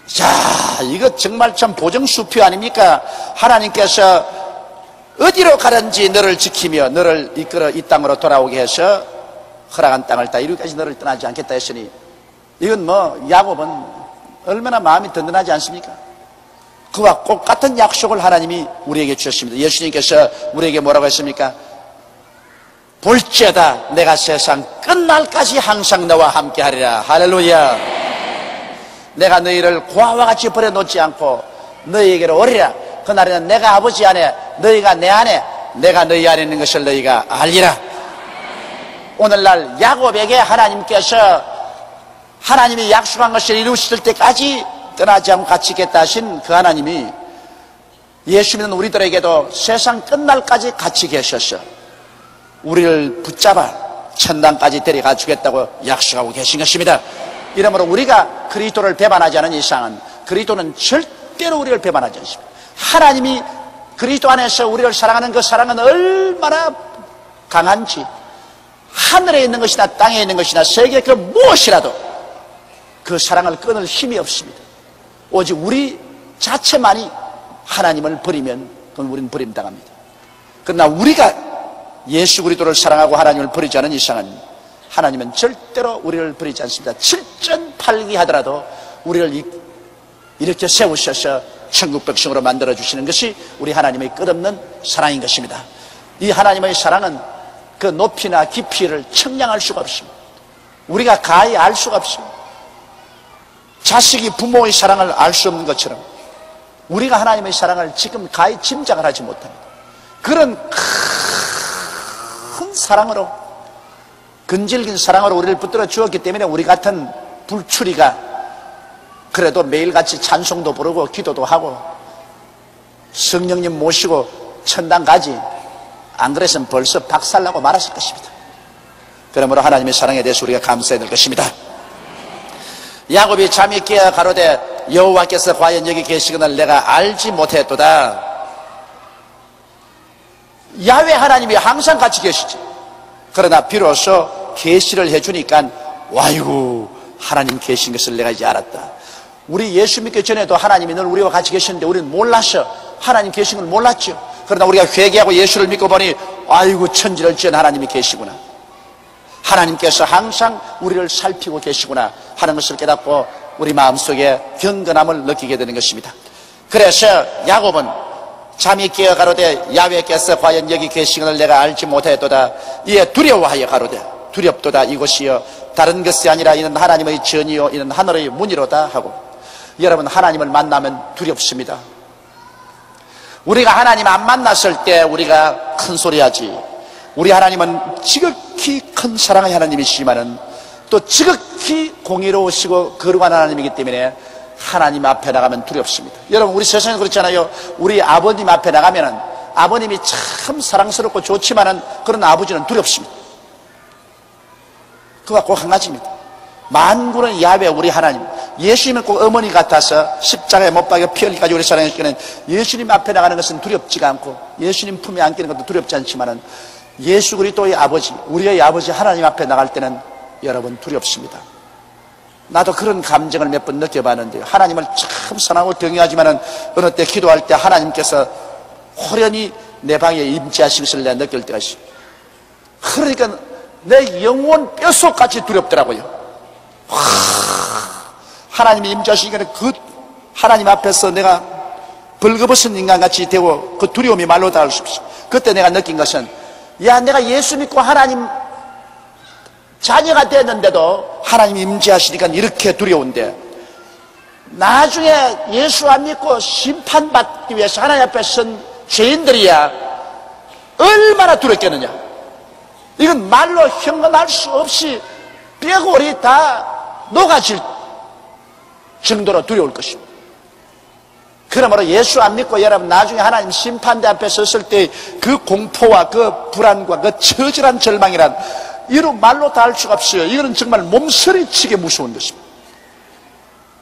자, 이거 정말 참 보정수표 아닙니까? 하나님께서 어디로 가든지 너를 지키며 너를 이끌어 이 땅으로 돌아오게 해서 허락한 땅을 다 이루기까지 너를 떠나지 않겠다 했으니, 이건 야곱은 얼마나 마음이 든든하지 않습니까? 그와 똑같은 약속을 하나님이 우리에게 주셨습니다. 예수님께서 우리에게 뭐라고 했습니까? 볼지어다 내가 세상 끝날까지 항상 너와 함께 하리라. 할렐루야. 내가 너희를 고아와 같이 버려놓지 않고 너희에게로 오리라. 그날에는 내가 아버지 안에 너희가 내 안에 내가 너희 안에 있는 것을 너희가 알리라. 오늘날 야곱에게 하나님께서 하나님이 약속한 것을 이루실 때까지 떠나지 않고 같이 있겠다 하신 그 하나님이 예수 믿는 우리들에게도 세상 끝날까지 같이 계셔서 우리를 붙잡아 천당까지 데려가 주겠다고 약속하고 계신 것입니다. 이러므로 우리가 그리스도를 배반하지 않은 이상은 그리스도는 절대로 우리를 배반하지 않습니다. 하나님이 그리스도 안에서 우리를 사랑하는 그 사랑은 얼마나 강한지, 하늘에 있는 것이나 땅에 있는 것이나 세계 그 무엇이라도 그 사랑을 끊을 힘이 없습니다. 오직 우리 자체만이 하나님을 버리면 그건 우리는 버림당합니다. 그러나 우리가 예수 그리스도를 사랑하고 하나님을 버리지 않은 이상은 하나님은 절대로 우리를 버리지 않습니다. 칠전팔기 하더라도 우리를 이렇게 세우셔서 천국 백성으로 만들어주시는 것이 우리 하나님의 끝없는 사랑인 것입니다. 이 하나님의 사랑은 그 높이나 깊이를 측량할 수가 없습니다. 우리가 가히 알 수가 없습니다. 자식이 부모의 사랑을 알 수 없는 것처럼 우리가 하나님의 사랑을 지금 가히 짐작을 하지 못합니다. 그런 큰 사랑으로, 근질긴 사랑으로 우리를 붙들어 주었기 때문에 우리 같은 불추리가 그래도 매일같이 찬송도 부르고 기도도 하고 성령님 모시고 천당 가지, 안 그랬으면 벌써 박살나고 말았을 것입니다. 그러므로 하나님의 사랑에 대해서 우리가 감사해야 될 것입니다. 야곱이 잠이 깨어 가로되 여호와께서 과연 여기 계시거늘 내가 알지 못했도다. 야훼 하나님이 항상 같이 계시지. 그러나 비로소 계시를 해주니까 와이고 하나님 계신 것을 내가 이제 알았다. 우리 예수 믿기 전에도 하나님이 늘 우리와 같이 계셨는데 우리는 몰랐어. 하나님 계신 걸 몰랐죠. 그러나 우리가 회개하고 예수를 믿고 보니 아이고 천지를 지은 하나님이 계시구나, 하나님께서 항상 우리를 살피고 계시구나 하는 것을 깨닫고 우리 마음속에 경건함을 느끼게 되는 것입니다. 그래서 야곱은 잠이 깨어 가로되 야훼께서 과연 여기 계시거늘 내가 알지 못하였도다. 이에 두려워하여 가로되 두렵도다. 이곳이여 다른 것이 아니라 이는 하나님의 전이요 이는 하늘의 문이로다 하고. 여러분, 하나님을 만나면 두렵습니다. 우리가 하나님 안 만났을 때 우리가 큰 소리 하지. 우리 하나님은 지극히 지극히 큰 사랑의 하나님이시지만은 또 지극히 공의로우시고 거룩한 하나님이기 때문에 하나님 앞에 나가면 두렵습니다. 여러분, 우리 세상에 그렇잖아요. 우리 아버님 앞에 나가면은 아버님이 참 사랑스럽고 좋지만은 그런 아버지는 두렵습니다. 그거 꼭 한 가지입니다. 만군의 야훼 우리 하나님, 예수님은 꼭 어머니 같아서 십자가에 못 박여 피 흘리기까지 우리 사랑하시기는 예수님 앞에 나가는 것은 두렵지가 않고 예수님 품에 안기는 것도 두렵지 않지만은 예수 그리스도의 아버지, 우리의 아버지 하나님 앞에 나갈 때는 여러분 두렵습니다. 나도 그런 감정을 몇 번 느껴봤는데요. 하나님을 참 사랑하고 경외하지만은 어느 때 기도할 때 하나님께서 호련히 내 방에 임재하신 것을 내가 느낄 때가 있어요. 그러니까 내 영혼 뼛속같이 두렵더라고요. 하나님이 임재하시니까 그 하나님 앞에서 내가 벌거벗은 인간같이 되고 그 두려움이 말로 닿을 수 없어. 그때 내가 느낀 것은, 야, 내가 예수 믿고 하나님 자녀가 됐는데도 하나님이 임재하시니까 이렇게 두려운데, 나중에 예수 안 믿고 심판받기 위해서 하나님 앞에 선 죄인들이야 얼마나 두렵겠느냐. 이건 말로 형언할 수 없이 뼈골이 다 녹아질 정도로 두려울 것입니다. 그러므로 예수 안 믿고 여러분 나중에 하나님 심판대 앞에 섰을 때 그 공포와 그 불안과 그 처절한 절망이란 이루 말로 다 할 수가 없어요. 이거는 정말 몸서리치게 무서운 것입니다.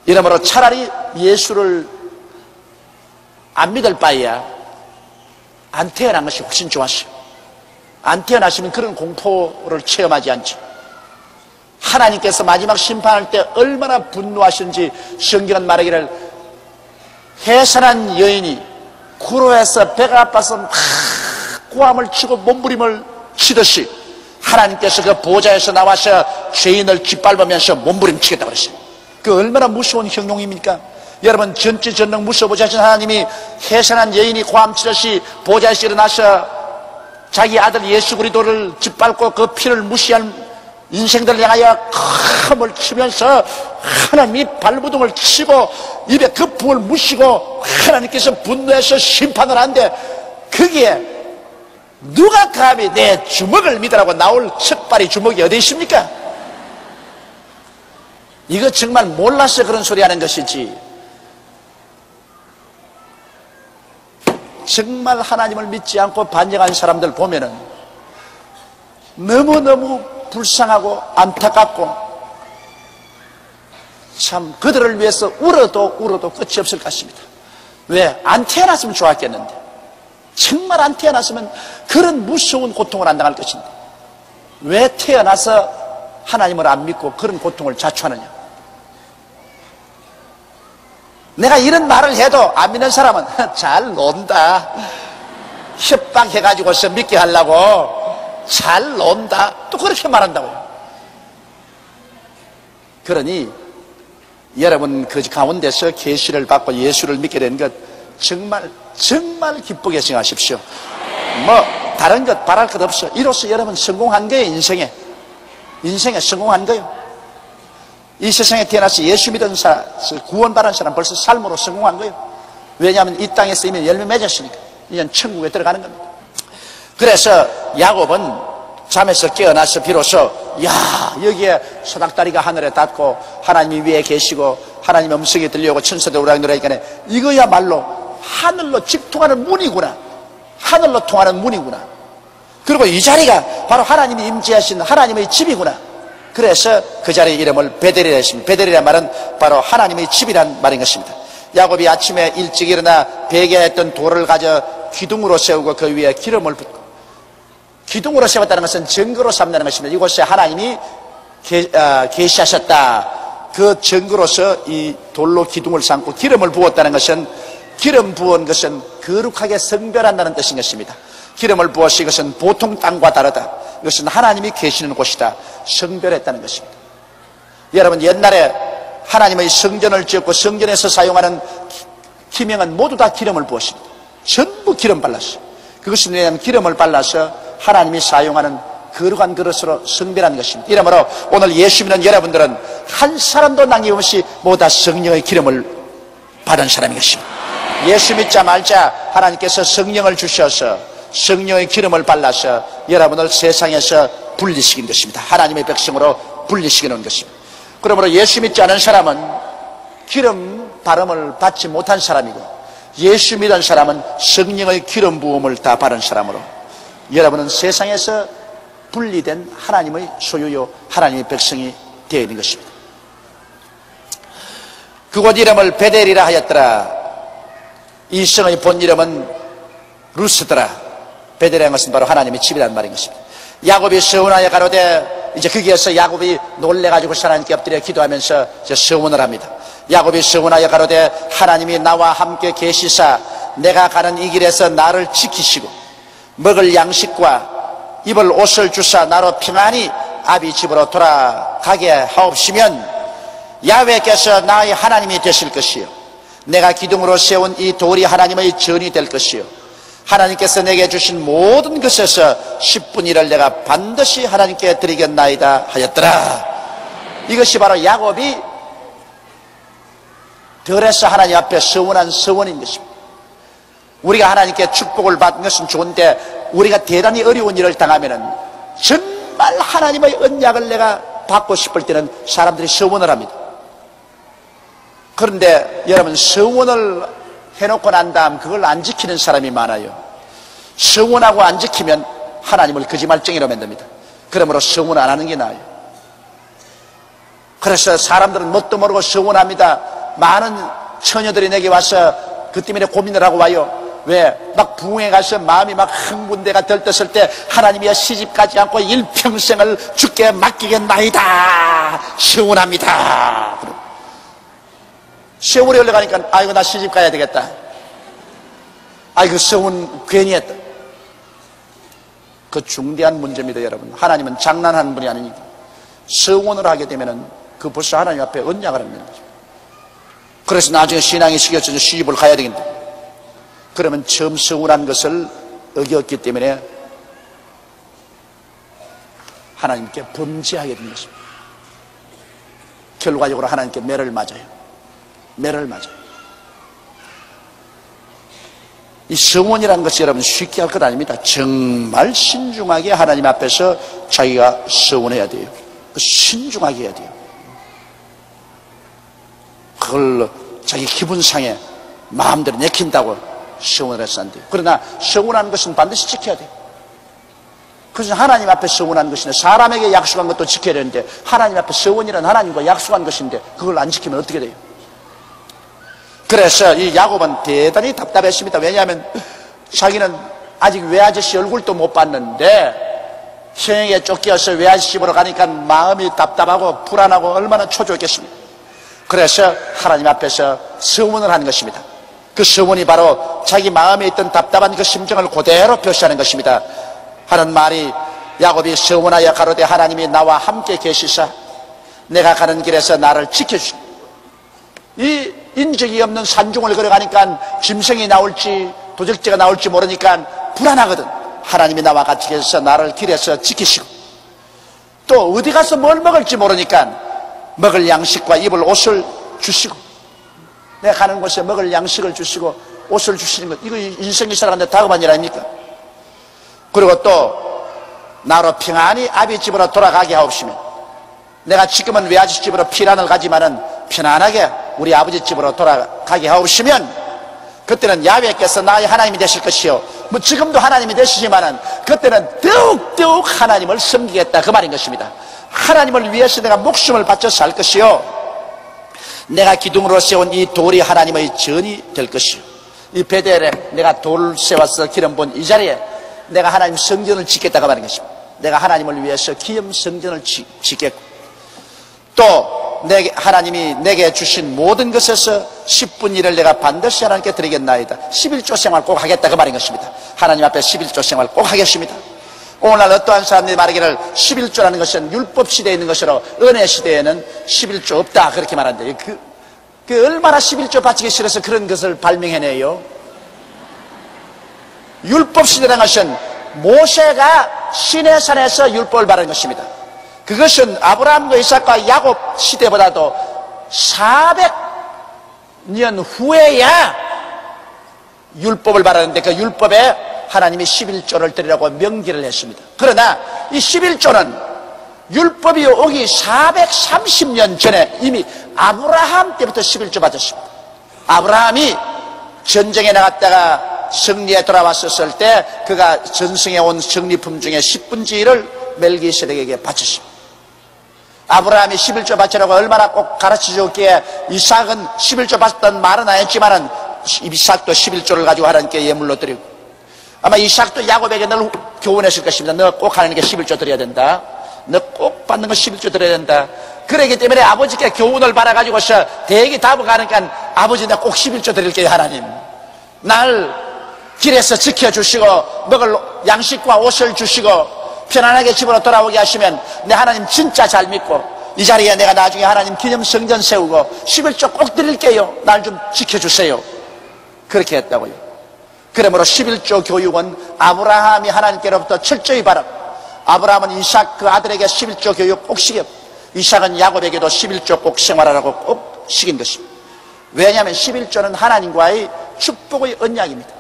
이러므로 차라리 예수를 안 믿을 바에야 안 태어난 것이 훨씬 좋았어요. 안 태어나시면 그런 공포를 체험하지 않죠. 하나님께서 마지막 심판할 때 얼마나 분노하시는지 성경은 말하기를, 해산한 여인이 구로에서 배가 아파서 막 고함을 치고 몸부림을 치듯이 하나님께서 그 보좌에서 나와서 죄인을 짓밟으면서 몸부림치겠다고 그랬어요. 그 얼마나 무서운 형용입니까? 여러분, 전지전능 무서워보시는 하나님이 해산한 여인이 고함치듯이 보좌에서 일어나서 자기 아들 예수 그리스도를 짓밟고 그 피를 무시한 인생들을 향하여 컴을 치면서 하나님이 발부둥을 치고 입에 그 부을 무시고 하나님께서 분노해서 심판을 하는데, 그게 누가 감히 내 주먹을 믿으라고 나올 척발이 주먹이 어디 있습니까? 이거 정말 몰라서 그런 소리 하는 것이지, 정말 하나님을 믿지 않고 반역한 사람들 보면은 너무너무 불쌍하고 안타깝고 참 그들을 위해서 울어도 끝이 없을 것 같습니다. 왜? 안 태어났으면 좋았겠는데, 정말 안 태어났으면 그런 무서운 고통을 안 당할 것인데 왜 태어나서 하나님을 안 믿고 그런 고통을 자초하느냐. 내가 이런 말을 해도 안 믿는 사람은 잘 논다, 협박해가지고서 믿게 하려고 잘 논다, 또 그렇게 말한다고요. 그러니 여러분 그 가운데서 계시를 받고 예수를 믿게 된 것 정말 기쁘게 생각하십시오. 뭐 다른 것 바랄 것 없어. 이로써 여러분 성공한 거예요. 인생에 성공한 거예요. 이 세상에 태어나서 예수 믿은 사람, 구원받은 사람 벌써 삶으로 성공한 거예요. 왜냐하면 이 땅에서 이미 열매 맺었으니까 이제 천국에 들어가는 겁니다. 그래서 야곱은 잠에서 깨어나서 비로소, 야, 여기에 소닥다리가 하늘에 닿고 하나님이 위에 계시고 하나님의 음성이 들려오고 천사들 오라기 노래하니까 이거야말로 하늘로 직통하는 문이구나. 하늘로 통하는 문이구나. 그리고 이 자리가 바로 하나님이 임재하신 하나님의 집이구나. 그래서 그 자리의 이름을 베델이라 했습니다. 베델이라는 말은 바로 하나님의 집이란 말인 것입니다. 야곱이 아침에 일찍 일어나 베개했던 돌을 가져 기둥으로 세우고 그 위에 기름을 붓고, 기둥으로 세웠다는 것은 증거로 삼는 것입니다. 이곳에 하나님이 계시하셨다. 그 증거로서 이 돌로 기둥을 삼고 기름을 부었다는 것은, 기름 부은 것은 거룩하게 성별한다는 뜻인 것입니다. 기름을 부어서 이것은 보통 땅과 다르다. 이것은 하나님이 계시는 곳이다. 성별했다는 것입니다. 여러분, 옛날에 하나님의 성전을 지었고 성전에서 사용하는 기명은 모두 다 기름을 부었습니다. 전부 기름 발랐어요. 그것은 왜냐하면 기름을 발라서 하나님이 사용하는 거룩한 그릇으로 성별한 것입니다. 이러므로 오늘 예수 믿는 여러분들은 한 사람도 남김없이 모두 다 성령의 기름을 받은 사람인 것입니다. 예수 믿자 말자 하나님께서 성령을 주셔서 성령의 기름을 발라서 여러분을 세상에서 분리시킨 것입니다. 하나님의 백성으로 분리시켜 놓은 것입니다. 그러므로 예수 믿지 않은 사람은 기름 바름을 받지 못한 사람이고, 예수 믿은 사람은 성령의 기름 부음을 다 받은 사람으로 여러분은 세상에서 분리된 하나님의 소유요 하나님의 백성이 되어 있는 것입니다. 그곳 이름을 베델이라 하였더라. 이 성의 본 이름은 루스더라. 베델이라는 것은 바로 하나님의 집이라는 말인 것입니다. 야곱이 서원하여 가로되, 이제 거기에서 야곱이 놀래가지고 하나님께 엎드려 기도하면서 이제 서원을 합니다. 야곱이 서원하여 가로되, 하나님이 나와 함께 계시사 내가 가는 이 길에서 나를 지키시고 먹을 양식과 입을 옷을 주사 나로 평안히 아비 집으로 돌아가게 하옵시면 야훼께서 나의 하나님이 되실 것이요 내가 기둥으로 세운 이 돌이 하나님의 전이 될 것이요 하나님께서 내게 주신 모든 것에서 10분의 1을 내가 반드시 하나님께 드리겠나이다 하였더라. 이것이 바로 야곱이 덜에서 하나님 앞에 서원한 서원인 것입니다. 우리가 하나님께 축복을 받는 것은 좋은데, 우리가 대단히 어려운 일을 당하면은 정말 하나님의 언약을 내가 받고 싶을 때는 사람들이 서원을 합니다. 그런데 여러분, 서원을 해놓고 난 다음 그걸 안 지키는 사람이 많아요. 서원하고 안 지키면 하나님을 거짓말쟁이로 만듭니다. 그러므로 서원 안 하는 게 나아요. 그래서 사람들은 뭣도 모르고 서원합니다. 많은 처녀들이 내게 와서 그 때문에 고민을 하고 와요. 왜? 막 부흥에 가서 마음이 막 흥분대가 들떴을 때 하나님이여 시집가지 않고 일평생을 주께 맡기겠나이다 서원합니다. 세월이 흘러가니까 아이고 나 시집 가야 되겠다. 아이고 서원 괜히 했다. 그 중대한 문제입니다. 여러분, 하나님은 장난하는 분이 아니니까 서원을 하게 되면은 그 벌써 하나님 앞에 언약을 하는 거죠. 그래서 나중에 신앙이 식어져서 시집을 가야 되겠다. 그러면 처음 서원한 것을 어겼기 때문에 하나님께 범죄하게 된 것입니다. 결과적으로 하나님께 매를 맞아요. 매를 맞아요. 이 서원이라는 것이 여러분 쉽게 할 것 아닙니다. 정말 신중하게 하나님 앞에서 자기가 서원해야 돼요. 신중하게 해야 돼요. 그걸 자기 기분상에 마음대로 내킨다고 서원을 해서 안 돼요. 그러나 서원하는 것은 반드시 지켜야 돼요. 그래서 하나님 앞에 서원한 것인데, 사람에게 약속한 것도 지켜야 되는데, 하나님 앞에 서원이란 하나님과 약속한 것인데 그걸 안 지키면 어떻게 돼요? 그래서 이 야곱은 대단히 답답했습니다. 왜냐하면 자기는 아직 외아저씨 얼굴도 못 봤는데 형에게 쫓겨서 외아저씨 집으로 가니까 마음이 답답하고 불안하고 얼마나 초조했겠습니까? 그래서 하나님 앞에서 서원을 한 것입니다. 그 서원이 바로 자기 마음에 있던 답답한 그 심정을 그대로 표시하는 것입니다. 하는 말이, 야곱이 서원하여 가로되 하나님이 나와 함께 계시사 내가 가는 길에서 나를 지켜주시고, 이 인적이 없는 산중을 걸어가니까 짐승이 나올지 도적지가 나올지 모르니까 불안하거든. 하나님이 나와 같이 계셔서 나를 길에서 지키시고, 또 어디 가서 뭘 먹을지 모르니까 먹을 양식과 입을 옷을 주시고, 내가 가는 곳에 먹을 양식을 주시고 옷을 주시는 것, 이거 인생이 살아가는데 다급한 일 아닙니까? 그리고 또 나로 평안히 아비 집으로 돌아가게 하옵시면, 내가 지금은 외아저씨 집으로 피난을 가지만은 편안하게 우리 아버지 집으로 돌아가게 하옵시면 그때는 야훼께서 나의 하나님이 되실 것이요, 뭐 지금도 하나님이 되시지만은 그때는 더욱더욱 하나님을 섬기겠다, 그 말인 것입니다. 하나님을 위해서 내가 목숨을 바쳐 살 것이요, 내가 기둥으로 세운 이 돌이 하나님의 전이 될 것이요, 이 베델에 내가 돌을 세워서 기름 본 이 자리에 내가 하나님 성전을 짓겠다가 말인 것입니다. 내가 하나님을 위해서 기름 성전을 짓겠고, 또 하나님이 내게 주신 모든 것에서 10분의 1을 내가 반드시 하나님께 드리겠나이다. 11조 생활 꼭 하겠다, 그 말인 것입니다. 하나님 앞에 11조 생활 꼭 하겠습니다. 오늘날 어떠한 사람들이 말하기를 11조라는 것은 율법 시대에 있는 것으로 은혜 시대에는 11조 없다, 그렇게 말한대요. 그 얼마나 11조 바치기 싫어서 그런 것을 발명해내요. 율법 시대라는 것은 모세가 시내산에서 율법을 바른 것입니다. 그것은 아브라함과 이삭과 야곱 시대보다도 400년 후에야 율법을 바르는데, 그 율법에 하나님이 11조를 드리라고 명기를 했습니다. 그러나 이 11조는 율법이 오기 430년 전에 이미 아브라함 때부터 11조 받았습니다. 아브라함이 전쟁에 나갔다가 승리에 돌아왔었을 때 그가 전승해 온 승리품 중에 10분의 1을 멜기세덱에게 바쳤습니다. 아브라함이 11조 바치라고 얼마나 꼭 가르쳐 줬기에 이삭은 11조 바쳤던 말은 안 했지만은 이삭도 11조를 가지고 하나님께 예물로 드리고, 아마 이삭도 야곱에게 늘 교훈했을 것입니다. 너 꼭 하나님께 11조 드려야 된다. 너 꼭 받는 거 11조 드려야 된다. 그러기 때문에 아버지께 교훈을 받아가지고서 대기 답을 가니까 아버지 나 꼭 11조 드릴게요. 하나님 날 길에서 지켜주시고 먹을 양식과 옷을 주시고 편안하게 집으로 돌아오게 하시면 내 하나님 진짜 잘 믿고 이 자리에 내가 나중에 하나님 기념 성전 세우고 11조 꼭 드릴게요. 날 좀 지켜주세요. 그렇게 했다고요. 그러므로 11조 교육은 아브라함이 하나님께로부터 철저히 받았고, 아브라함은 이삭 그 아들에게 11조 교육 꼭 시켰고, 이삭은 야곱에게도 11조 꼭 생활하라고 꼭 시킨 것입니다. 왜냐하면 11조는 하나님과의 축복의 언약입니다.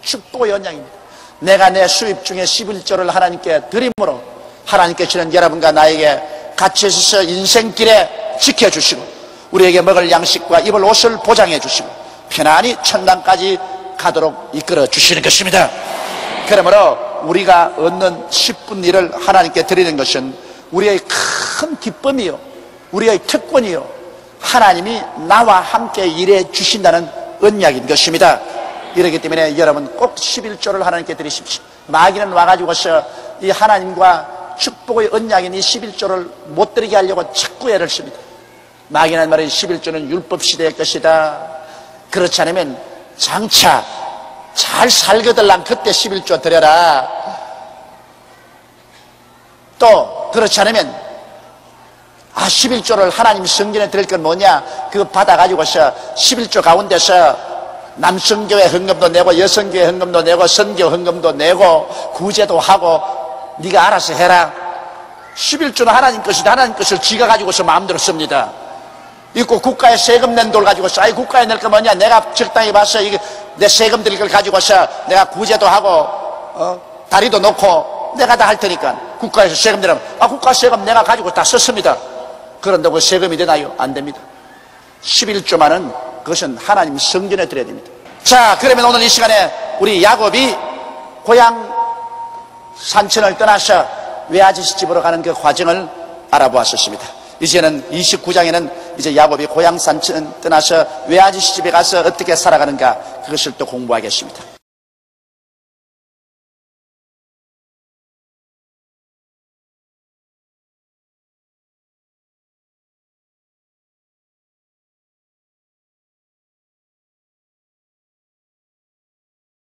축복의 언약입니다. 내가 내 수입 중에 11조를 하나님께 드림으로 하나님께 주는 여러분과 나에게 같이 있어서 인생길에 지켜주시고 우리에게 먹을 양식과 입을 옷을 보장해 주시고 편안히 천당까지 가도록 이끌어 주시는 것입니다. 그러므로 우리가 얻는 10분 일을 하나님께 드리는 것은 우리의 큰 기쁨이요, 우리의 특권이요, 하나님이 나와 함께 일해 주신다는 언약인 것입니다. 이렇기 때문에 여러분 꼭 11조를 하나님께 드리십시오. 마귀는 와가지고서 이 하나님과 축복의 언약인 이 11조를 못 드리게 하려고 자꾸 애를 씁니다. 마귀는 말은 11조는 율법 시대의 것이다. 그렇지 않으면 장차 잘 살거들랑 그때 11조 드려라. 또 그렇지 않으면 11조를 하나님 성전에 드릴 건 뭐냐, 그거 받아가지고서 11조 가운데서 남성교회 헌금도 내고 여성교회 헌금도 내고 선교 헌금도 내고 구제도 하고 네가 알아서 해라. 11조는 하나님 것이다. 하나님 것을 지가 가지고서 마음대로 씁니다. 있고 국가에 세금 낸 돈 가지고서 국가에 낼 거 뭐냐, 내가 적당히 봐서 이게 내 세금 드릴 걸 가지고서 내가 구제도 하고 다리도 놓고 내가 다 할 테니까 국가에서 세금 내라면 국가 세금 내가 가지고 다 썼습니다. 그런다고 세금이 되나요? 안 됩니다. 11조만은 그것은 하나님 성전에 드려야 됩니다. 자, 그러면 오늘 이 시간에 우리 야곱이 고향 산천을 떠나서 외아저씨 집으로 가는 그 과정을 알아보았습니다. 이제는 29장에는 이제 야곱이 고향 산천 떠나서 외아저씨 집에 가서 어떻게 살아가는가, 그것을 또 공부하겠습니다.